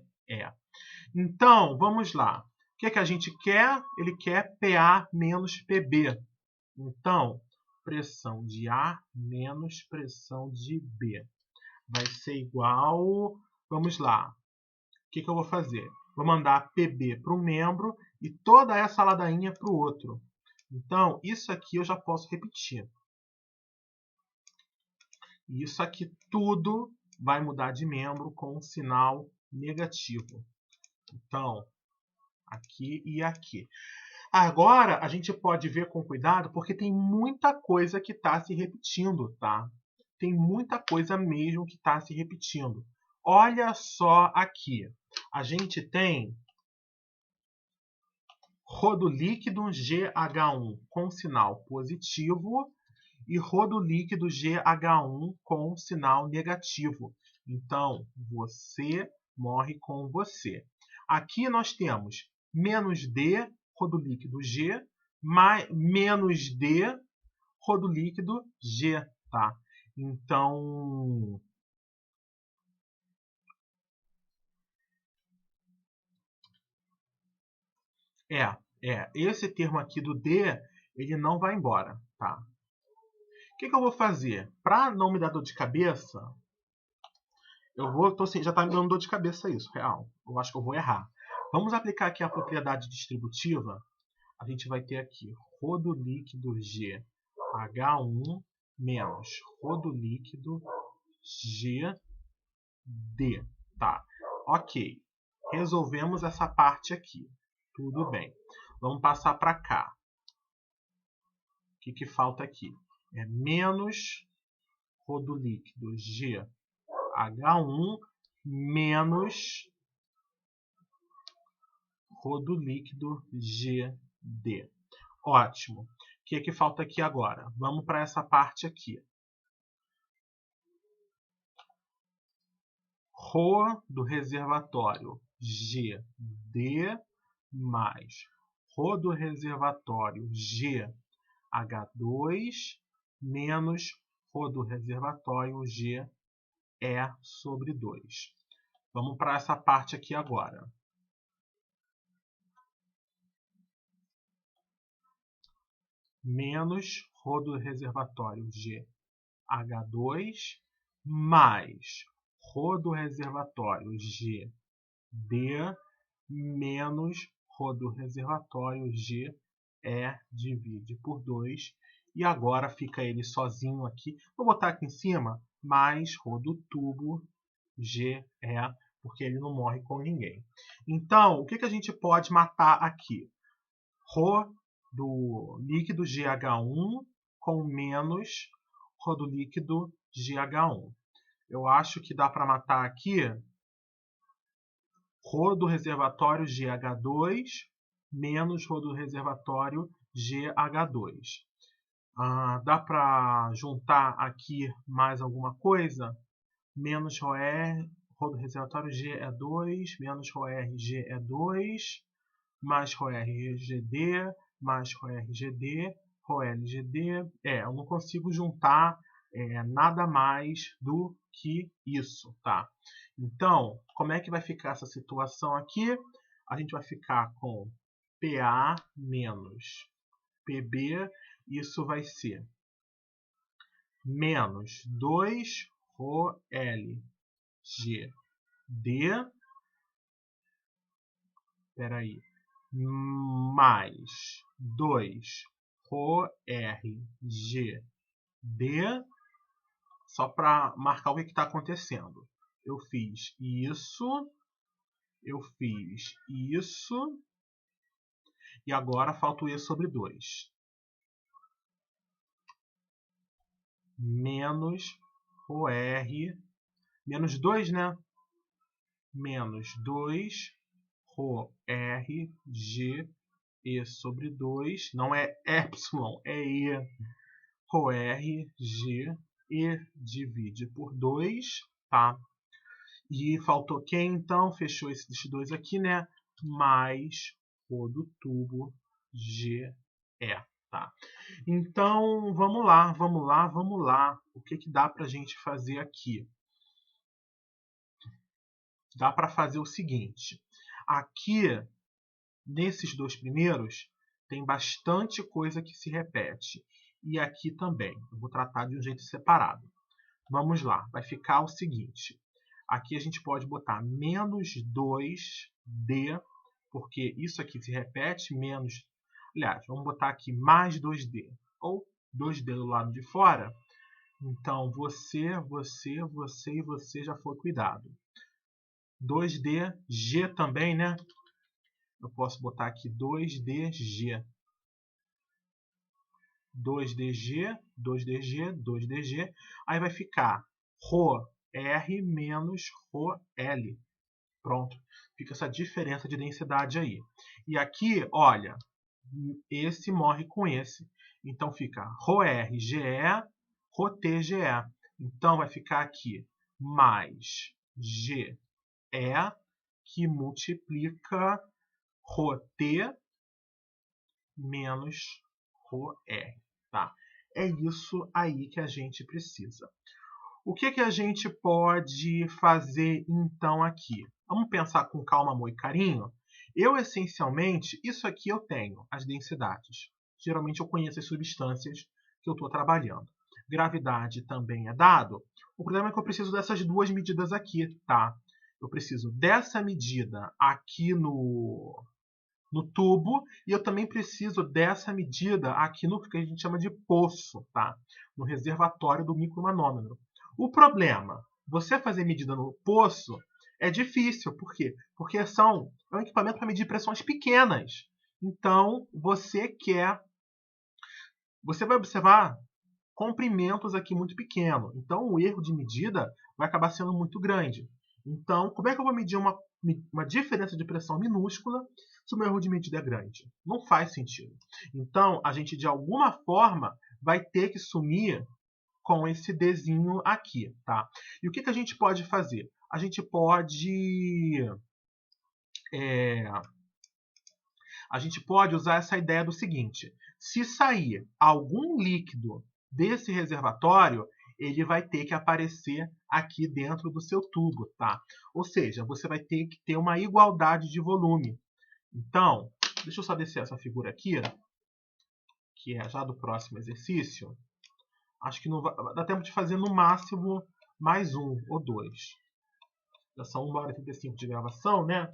Então, vamos lá. O que a gente quer? Ele quer PA menos PB. Então, pressão de A menos pressão de B vai ser igual... Vamos lá. O que eu vou fazer? Vou mandar PB para um membro e toda essa ladainha para o outro. Então, isso aqui eu já posso repetir. E isso aqui tudo vai mudar de membro com um sinal negativo. Então, aqui e aqui. Agora, a gente pode ver com cuidado, porque tem muita coisa que está se repetindo, tá? Tem muita coisa mesmo que está se repetindo. Olha só aqui. A gente tem rodolíquido GH1 com sinal positivo e rodolíquido GH1 com sinal negativo. Então, você morre com você. Aqui nós temos menos D, rodolíquido G, mais, menos D, rodolíquido G. Tá? Então, esse termo aqui do D, ele não vai embora, tá? O que eu vou fazer? Para não me dar dor de cabeça, já está me dando dor de cabeça isso, real. Eu acho que eu vou errar. Vamos aplicar aqui a propriedade distributiva. A gente vai ter aqui rodo líquido GH1 menos rodo líquido GD. Tá, ok. Resolvemos essa parte aqui. Tudo bem. Vamos passar para cá. O que falta aqui? É menos rodo líquido GH1 menos rodo líquido GD. Ótimo. O que falta aqui agora? Vamos para essa parte aqui. Rho do reservatório GD mais Rho do reservatório GH2 menos Rho do reservatório GE sobre 2. Vamos para essa parte aqui agora. Menos Rho do reservatório GH2 mais Rho do reservatório GD menos Rho do reservatório GE divide por 2. E agora fica ele sozinho aqui. Vou botar aqui em cima mais Rho do tubo GE, porque ele não morre com ninguém. Então, o que a gente pode matar aqui? Rho do líquido GH1 com menos Rho do líquido GH1. Eu acho que dá para matar aqui Rho do reservatório GH2 menos Rho do reservatório GH2. Dá para juntar aqui mais alguma coisa? Menos Rho do reservatório G é 2, menos Rho G é 2, mais Rho GD, mais Rho GD, Rho LGD. Eu não consigo juntar nada mais do que isso, tá? Então, como é que vai ficar essa situação aqui? A gente vai ficar com PA menos PB, isso vai ser menos 2 Rho LGD, mais 2 Rho RGD, só para marcar o que está acontecendo. Eu fiz isso, e agora falta o E sobre 2. Menos Rho R, menos 2, né? Menos 2 Rho R, G, E sobre 2. Não é epsilon, é E. Rho R, G, E divide por 2, tá? E faltou quem, então? Fechou esses dois aqui, né? Mais Rho do tubo GE, tá? Então, vamos lá. O que dá pra gente fazer aqui? Dá para fazer o seguinte. Aqui, nesses dois primeiros, tem bastante coisa que se repete. E aqui também. Eu vou tratar de um jeito separado. Vamos lá. Vai ficar o seguinte. Aqui a gente pode botar menos 2D, porque isso aqui se repete, menos... Aliás, vamos botar aqui mais 2D, ou 2D do lado de fora. Então, você e você já foi cuidado. 2D, G também, né? Eu posso botar aqui 2DG. 2DG, 2DG, 2DG. Aí vai ficar Rho R menos Rho L. Pronto. Fica essa diferença de densidade aí. E aqui, olha, esse morre com esse. Então fica Rho R, GE, Rho T, GE. Então vai ficar aqui mais GE, que multiplica Rho T menos Rho R. Tá? É isso aí que a gente precisa. O que a gente pode fazer então aqui? Vamos pensar com calma, amor e carinho? Eu, essencialmente, isso aqui eu tenho, as densidades. Geralmente eu conheço as substâncias que eu estou trabalhando. Gravidade também é dado. O problema é que eu preciso dessas duas medidas aqui, tá? Eu preciso dessa medida aqui no tubo e eu também preciso dessa medida aqui no que a gente chama de poço, tá? No reservatório do micromanômetro. O problema, você fazer medida no poço é difícil. Por quê? Porque é um equipamento para medir pressões pequenas. Então, você vai observar comprimentos aqui muito pequenos. Então, o erro de medida vai acabar sendo muito grande. Então, como é que eu vou medir uma diferença de pressão minúscula se o meu erro de medida é grande? Não faz sentido. Então, a gente, de alguma forma, vai ter que sumir com esse Dzinho aqui, tá? E o que a gente pode fazer? A gente pode usar essa ideia do seguinte: se sair algum líquido desse reservatório, ele vai ter que aparecer aqui dentro do seu tubo, tá? Ou seja, você vai ter que ter uma igualdade de volume. Então, deixa eu só descer essa figura aqui, que é já do próximo exercício. Acho que não vai, dá tempo de fazer no máximo mais um ou dois. Já são 1h35 de gravação, né?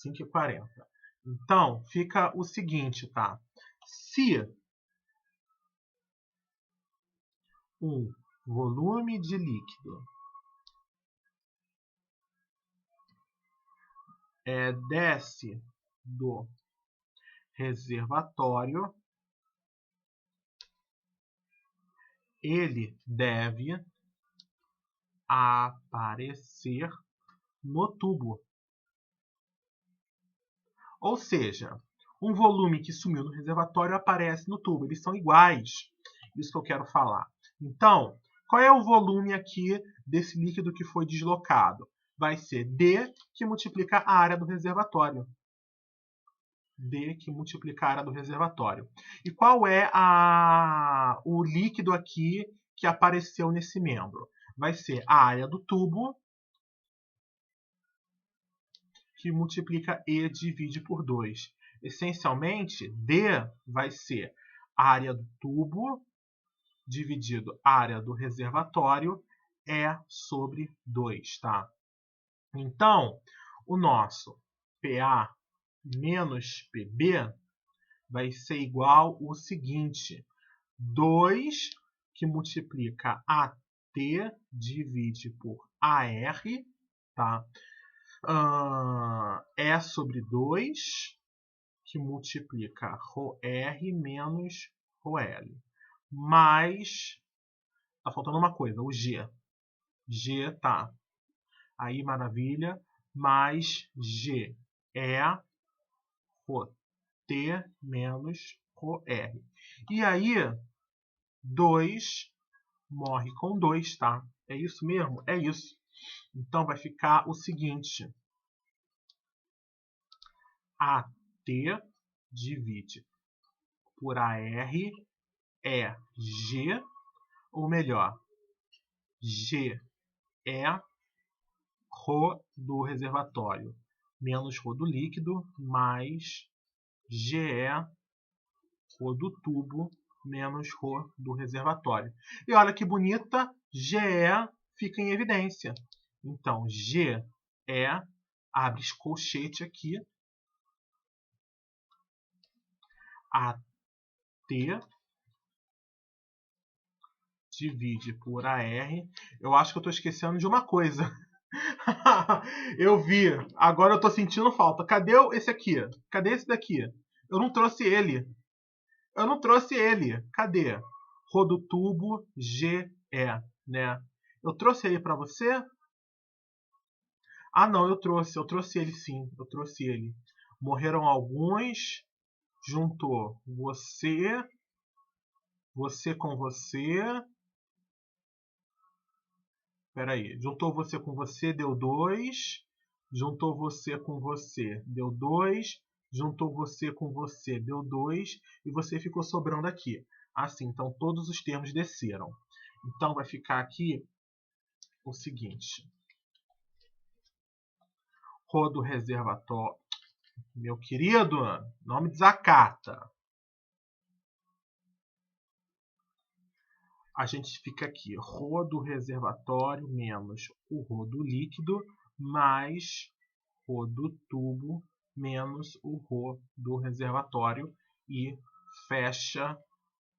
5h40. Então, fica o seguinte, tá? Se um volume de líquido desce do reservatório, ele deve aparecer no tubo. Ou seja, um volume que sumiu no reservatório aparece no tubo. Eles são iguais. Isso que eu quero falar. Então, qual é o volume aqui desse líquido que foi deslocado? Vai ser D, que multiplica a área do reservatório. D, que multiplica a área do reservatório. E qual é o líquido aqui que apareceu nesse membro? Vai ser a área do tubo, que multiplica E divide por 2. Essencialmente, D vai ser a área do tubo dividido a área do reservatório sobre 2, tá? Então, o nosso PA menos PB vai ser igual ao seguinte: 2 que multiplica AT divide por AR, tá? E sobre 2 que multiplica ρr menos ρl. Mais, tá faltando uma coisa, o G. G tá aí, maravilha. Mais G é ρt menos ρr. E aí, 2 morre com 2, tá? É isso mesmo? É isso. Então, vai ficar o seguinte: AT divide por AR é G, ou melhor, G é ρ do reservatório menos ρ do líquido, mais GE ρ do tubo menos ρ do reservatório. E olha que bonita, GE fica em evidência. Então, GE, abre colchete aqui, AT divide por AR. Eu acho que eu estou esquecendo de uma coisa. Eu vi. Agora eu estou sentindo falta. Cadê esse aqui? Cadê esse daqui? Eu não trouxe ele. Cadê? Rodotubo GE, né? Eu trouxe ele para você? Ah, não, eu trouxe ele sim. Eu trouxe ele. Morreram alguns. Juntou você com você. Espera aí. Juntou você com você, deu 2. Juntou você com você, deu 2. Juntou você com você, deu 2. E você ficou sobrando aqui. assim. Então, todos os termos desceram. Então, vai ficar aqui o seguinte. Rho do reservatório. Meu querido, não me desacata. A gente fica aqui, Rho do reservatório menos o Rho do líquido, mais Rho do tubo menos o Rho do reservatório e fecha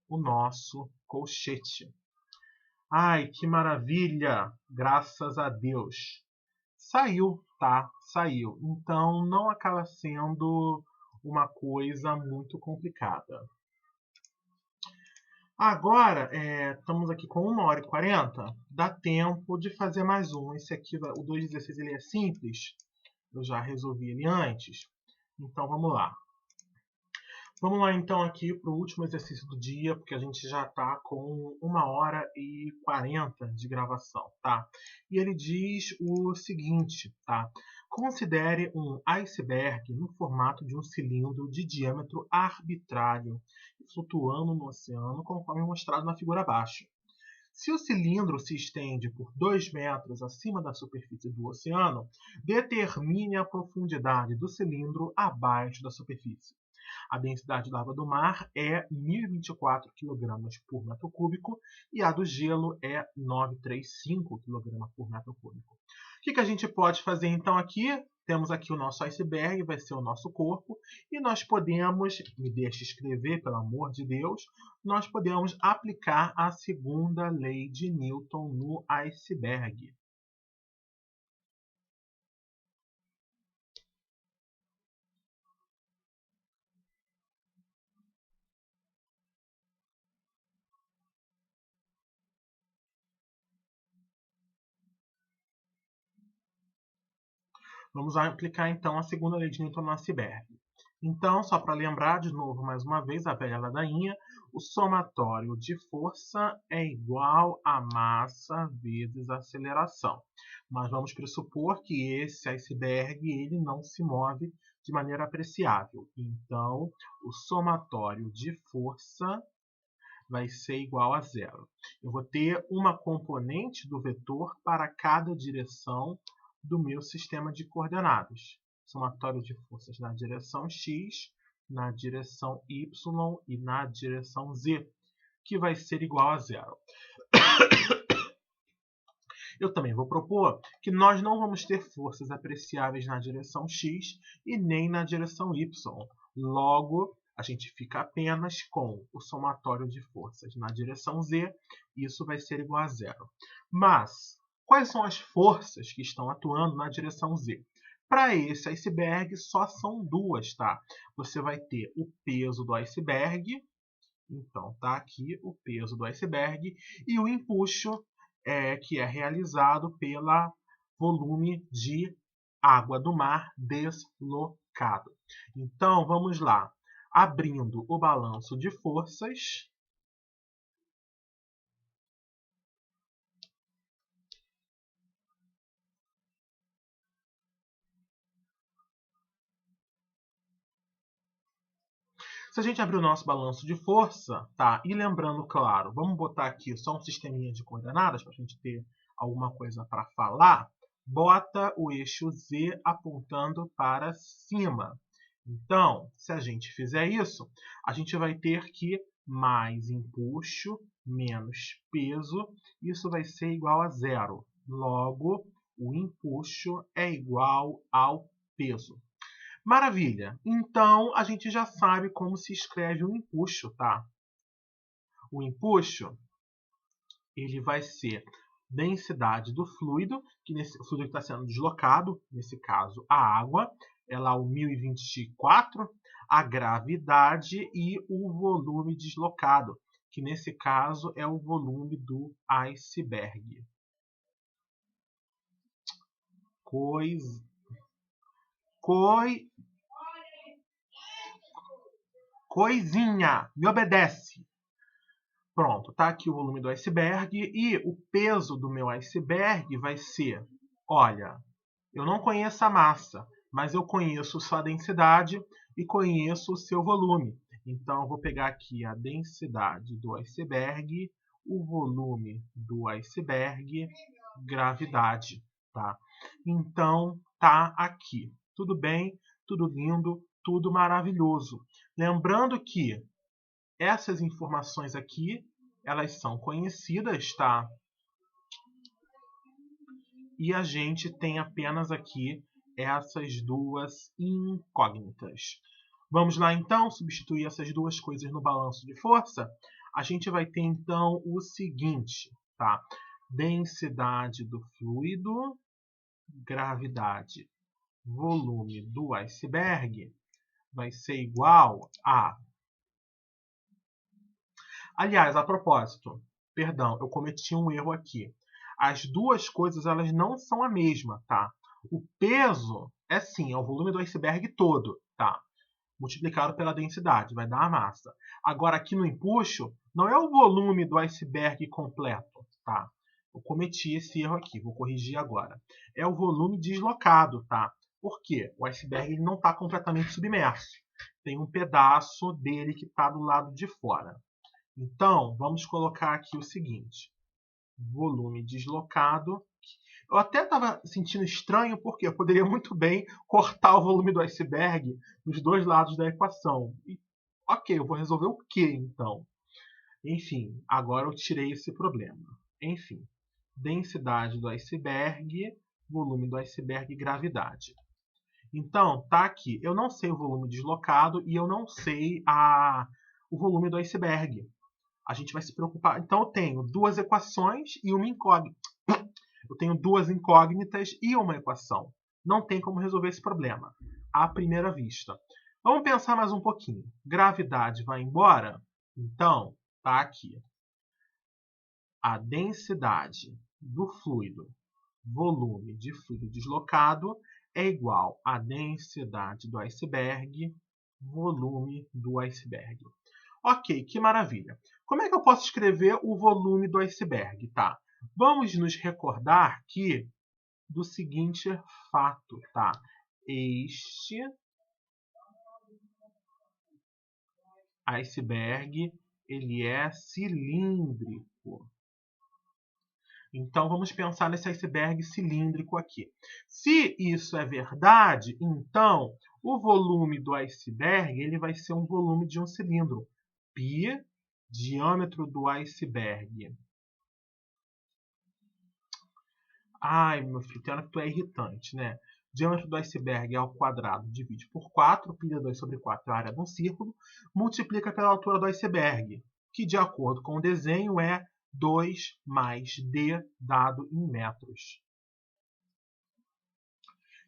o nosso colchete. Ai, que maravilha! Graças a Deus! Saiu, tá? Saiu. Então não acaba sendo uma coisa muito complicada. Agora, estamos aqui com 1h40. Dá tempo de fazer mais um. Esse aqui, o 2,16, ele é simples. Eu já resolvi ele antes. Então vamos lá. Vamos lá então aqui para o último exercício do dia, porque a gente já está com 1h40 de gravação, tá? E ele diz o seguinte, tá? Considere um iceberg no formato de um cilindro de diâmetro arbitrário, flutuando no oceano, conforme mostrado na figura abaixo. Se o cilindro se estende por 2 metros acima da superfície do oceano, determine a profundidade do cilindro abaixo da superfície. A densidade da água do mar é 1.024 kg por metro cúbico e a do gelo é 935 kg por metro cúbico. O que a gente pode fazer então aqui? Temos aqui o nosso iceberg, vai ser o nosso corpo, e nós podemos, me deixe escrever, pelo amor de Deus, nós podemos aplicar a segunda lei de Newton no iceberg. Vamos aplicar então a segunda lei de Newton no iceberg. Então, só para lembrar de novo, mais uma vez, a velha ladainha, o somatório de força é igual a massa vezes a aceleração. Mas vamos pressupor que esse iceberg ele não se move de maneira apreciável. Então, o somatório de força vai ser igual a zero. Eu vou ter uma componente do vetor para cada direção do meu sistema de coordenadas. Somatório de forças na direção x, na direção y e na direção z, que vai ser igual a zero. Eu também vou propor que nós não vamos ter forças apreciáveis na direção x e nem na direção y. Logo, a gente fica apenas com o somatório de forças na direção z, e isso vai ser igual a zero. Mas, quais são as forças que estão atuando na direção z? Para esse iceberg, só são duas, tá? Você vai ter o peso do iceberg, então tá aqui o peso do iceberg, e o empuxo, que é realizado pelo volume de água do mar deslocado. Então, vamos lá. Abrindo o balanço de forças, se a gente abrir o nosso balanço de força, tá? E lembrando, claro, vamos botar aqui só um sisteminha de coordenadas para a gente ter alguma coisa para falar. Bota o eixo Z apontando para cima. Então, se a gente fizer isso, a gente vai ter que mais empuxo menos peso, isso vai ser igual a zero. Logo, o empuxo é igual ao peso. Maravilha! Então, a gente já sabe como se escreve o empuxo, tá? O empuxo, ele vai ser densidade do fluido, o fluido que está sendo deslocado, nesse caso a água, é lá o 1024, a gravidade e o volume deslocado, que nesse caso é o volume do iceberg. Coisinha, me obedece. Pronto, tá aqui o volume do iceberg e o peso do meu iceberg vai ser, olha, eu não conheço a massa, mas eu conheço sua densidade e conheço o seu volume. Então, eu vou pegar aqui a densidade do iceberg, o volume do iceberg, gravidade, tá? Então, tá aqui. Tudo bem, tudo lindo, tudo maravilhoso. Lembrando que essas informações aqui, elas são conhecidas, tá? E a gente tem apenas aqui essas duas incógnitas. Vamos lá, então, substituir essas duas coisas no balanço de força? A gente vai ter, então, o seguinte, tá? Densidade do fluido, gravidade, volume do iceberg vai ser igual a... Aliás, a propósito, perdão, eu cometi um erro aqui. As duas coisas, elas não são a mesma, tá? O peso é sim, é o volume do iceberg todo, tá? Multiplicado pela densidade, vai dar a massa. Agora, aqui no empuxo, não é o volume do iceberg completo, tá? Eu cometi esse erro aqui, vou corrigir agora. É o volume deslocado, tá? Por quê? O iceberg ele não está completamente submerso. Tem um pedaço dele que está do lado de fora. Então, vamos colocar aqui o seguinte. Volume deslocado. Eu até estava sentindo estranho, porque eu poderia muito bem cortar o volume do iceberg nos dois lados da equação. E, ok, eu vou resolver o que então? Enfim, agora eu tirei esse problema. Enfim, densidade do iceberg, volume do iceberg e gravidade. Então, tá aqui. Eu não sei o volume deslocado e eu não sei o volume do iceberg. A gente vai se preocupar. Então, eu tenho duas equações e uma incógnita. Eu tenho duas incógnitas e uma equação. Não tem como resolver esse problema à primeira vista. Vamos pensar mais um pouquinho. Gravidade vai embora? Então, tá aqui. A densidade do fluido, volume de fluido deslocado, é igual à densidade do iceberg, volume do iceberg. Ok, que maravilha. Como é que eu posso escrever o volume do iceberg? Tá? Vamos nos recordar que do seguinte fato, tá? Este iceberg, ele é cilíndrico. Então, vamos pensar nesse iceberg cilíndrico aqui. Se isso é verdade, então, o volume do iceberg ele vai ser um volume de um cilindro. Π, diâmetro do iceberg. Ai, meu filho, tem hora que tu é irritante, né? Diâmetro do iceberg é ao quadrado, divide por 4, π2 sobre 4 é a área de um círculo, multiplica pela altura do iceberg, que de acordo com o desenho é 2 mais d dado em metros.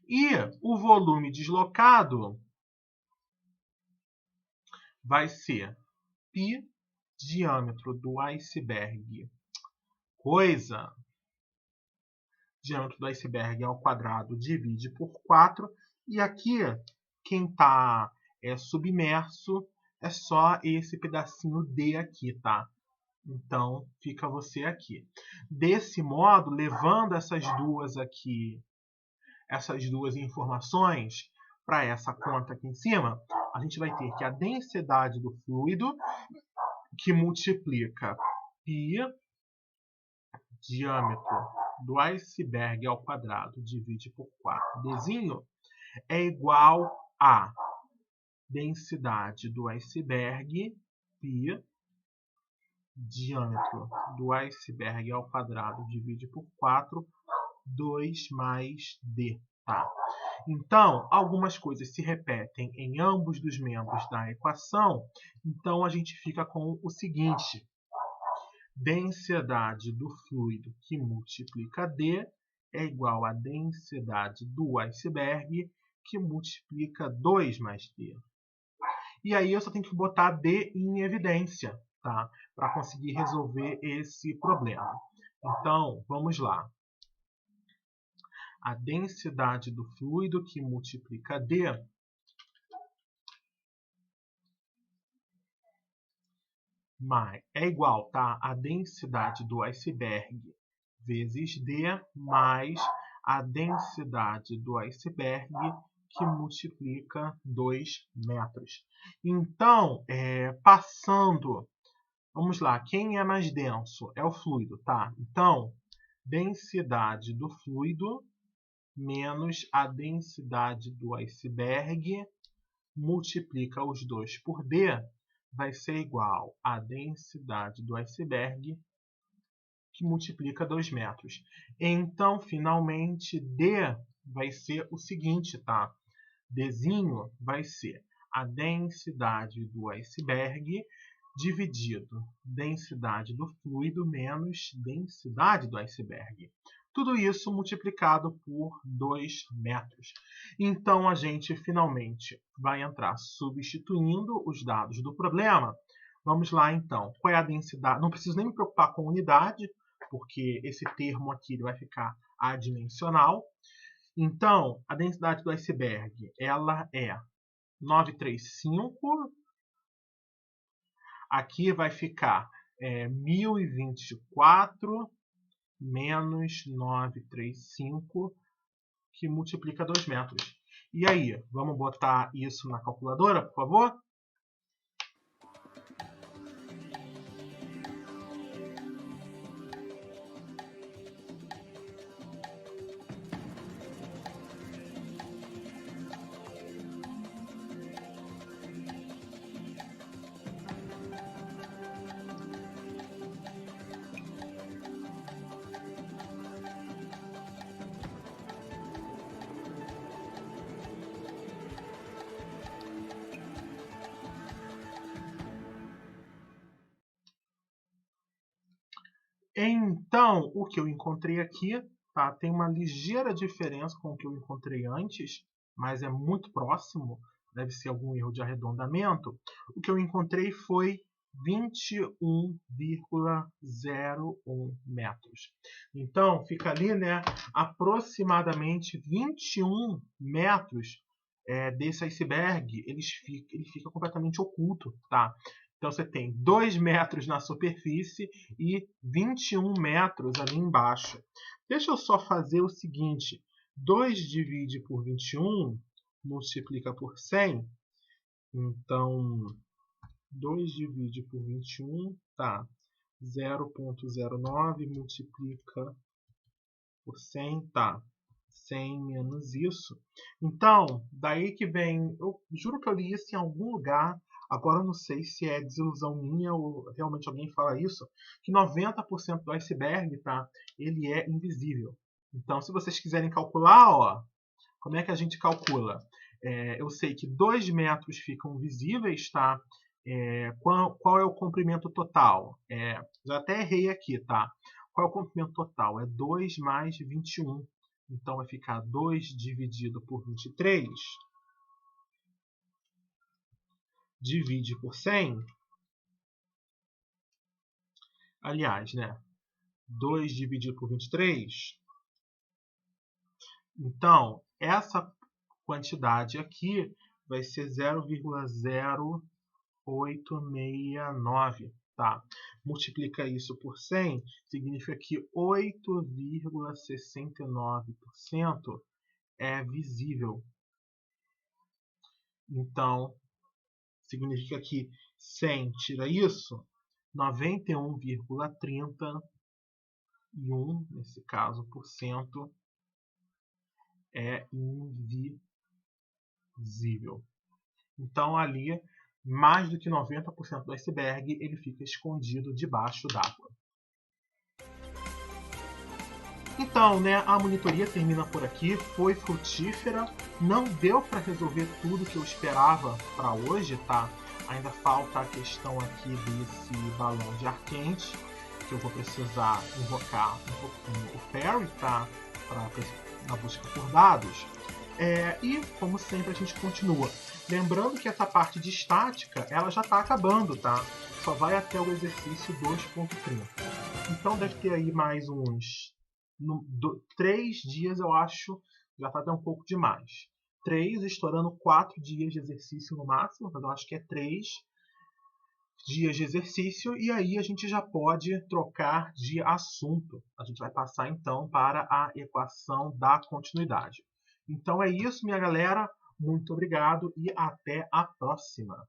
E o volume deslocado vai ser π, diâmetro do iceberg, coisa... Diâmetro do iceberg ao quadrado divide por 4. E aqui, quem está submerso, é só esse pedacinho D aqui, tá? Então, fica você aqui. Desse modo, levando essas duas informações para essa conta aqui em cima, a gente vai ter que a densidade do fluido, que multiplica π, diâmetro do iceberg ao quadrado divide por 4 dzinho, é igual a densidade do iceberg, π, diâmetro do iceberg ao quadrado divide por 4, 2 mais d. Tá? Então, algumas coisas se repetem em ambos dos membros da equação, então a gente fica com o seguinte. Densidade do fluido que multiplica D é igual à densidade do iceberg que multiplica 2 mais D. E aí eu só tenho que botar D em evidência, tá? Para conseguir resolver esse problema. Então, vamos lá. A densidade do fluido que multiplica D é igual, tá? A densidade do iceberg vezes D mais a densidade do iceberg que multiplica 2 metros. Então, passando, vamos lá, quem é mais denso? É o fluido, tá? Então, densidade do fluido menos a densidade do iceberg, multiplica os dois por D, vai ser igual à densidade do iceberg, que multiplica 2 metros. Então, finalmente, D vai ser o seguinte, tá? Dzinho vai ser a densidade do iceberg dividido densidade do fluido menos densidade do iceberg. Tudo isso multiplicado por 2 metros. Então, a gente finalmente vai entrar substituindo os dados do problema. Vamos lá, então. Qual é a densidade? Não preciso nem me preocupar com unidade, porque esse termo aqui vai ficar adimensional. Então, a densidade do iceberg ela é 935. Aqui vai ficar 1024 menos 935, que multiplica 2 metros. E aí, vamos botar isso na calculadora, por favor? Então, o que eu encontrei aqui, tá, tem uma ligeira diferença com o que eu encontrei antes, mas é muito próximo, deve ser algum erro de arredondamento. O que eu encontrei foi 21,01 metros. Então, fica ali, né, aproximadamente 21 metros desse iceberg, ele fica completamente oculto, tá? Então, você tem 2 metros na superfície e 21 metros ali embaixo. Deixa eu só fazer o seguinte. 2 divide por 21, multiplica por 100. Então, 2 divide por 21, tá. 0,09 multiplica por 100, tá. 100 menos isso. Então, daí que vem... Eu juro que eu li isso em algum lugar. Agora eu não sei se é desilusão minha ou realmente alguém fala isso, que 90% do iceberg, tá, ele é invisível. Então, se vocês quiserem calcular, ó, como é que a gente calcula? Eu sei que 2 metros ficam visíveis, tá? Qual é o comprimento total? Já até errei aqui, tá? Qual é o comprimento total? É 2 mais 21. Então, vai ficar 2 dividido por 23. Divide por 100, aliás, né? 2 dividido por 23. Então, essa quantidade aqui vai ser 0,0869, tá? Multiplica isso por 100, significa que 8,69% é visível. Então, significa que 100 tira isso, 91,31, nesse caso, por cento, é invisível. Então, ali, mais do que 90% do iceberg, ele fica escondido debaixo d'água. Então, né, a monitoria termina por aqui, foi frutífera, não deu para resolver tudo que eu esperava para hoje, tá? Ainda falta a questão aqui desse balão de ar quente, que eu vou precisar invocar um pouquinho o Fairy, tá? Na busca por dados. E, como sempre, a gente continua. Lembrando que essa parte de estática, ela já está acabando, tá? Só vai até o exercício 2.30. Então, deve ter aí mais uns 3 dias, eu acho, já está até um pouco demais. 3, estourando 4 dias de exercício no máximo, mas eu acho que é 3 dias de exercício, e aí a gente já pode trocar de assunto. A gente vai passar, então, para a equação da continuidade. Então é isso, minha galera. Muito obrigado e até a próxima!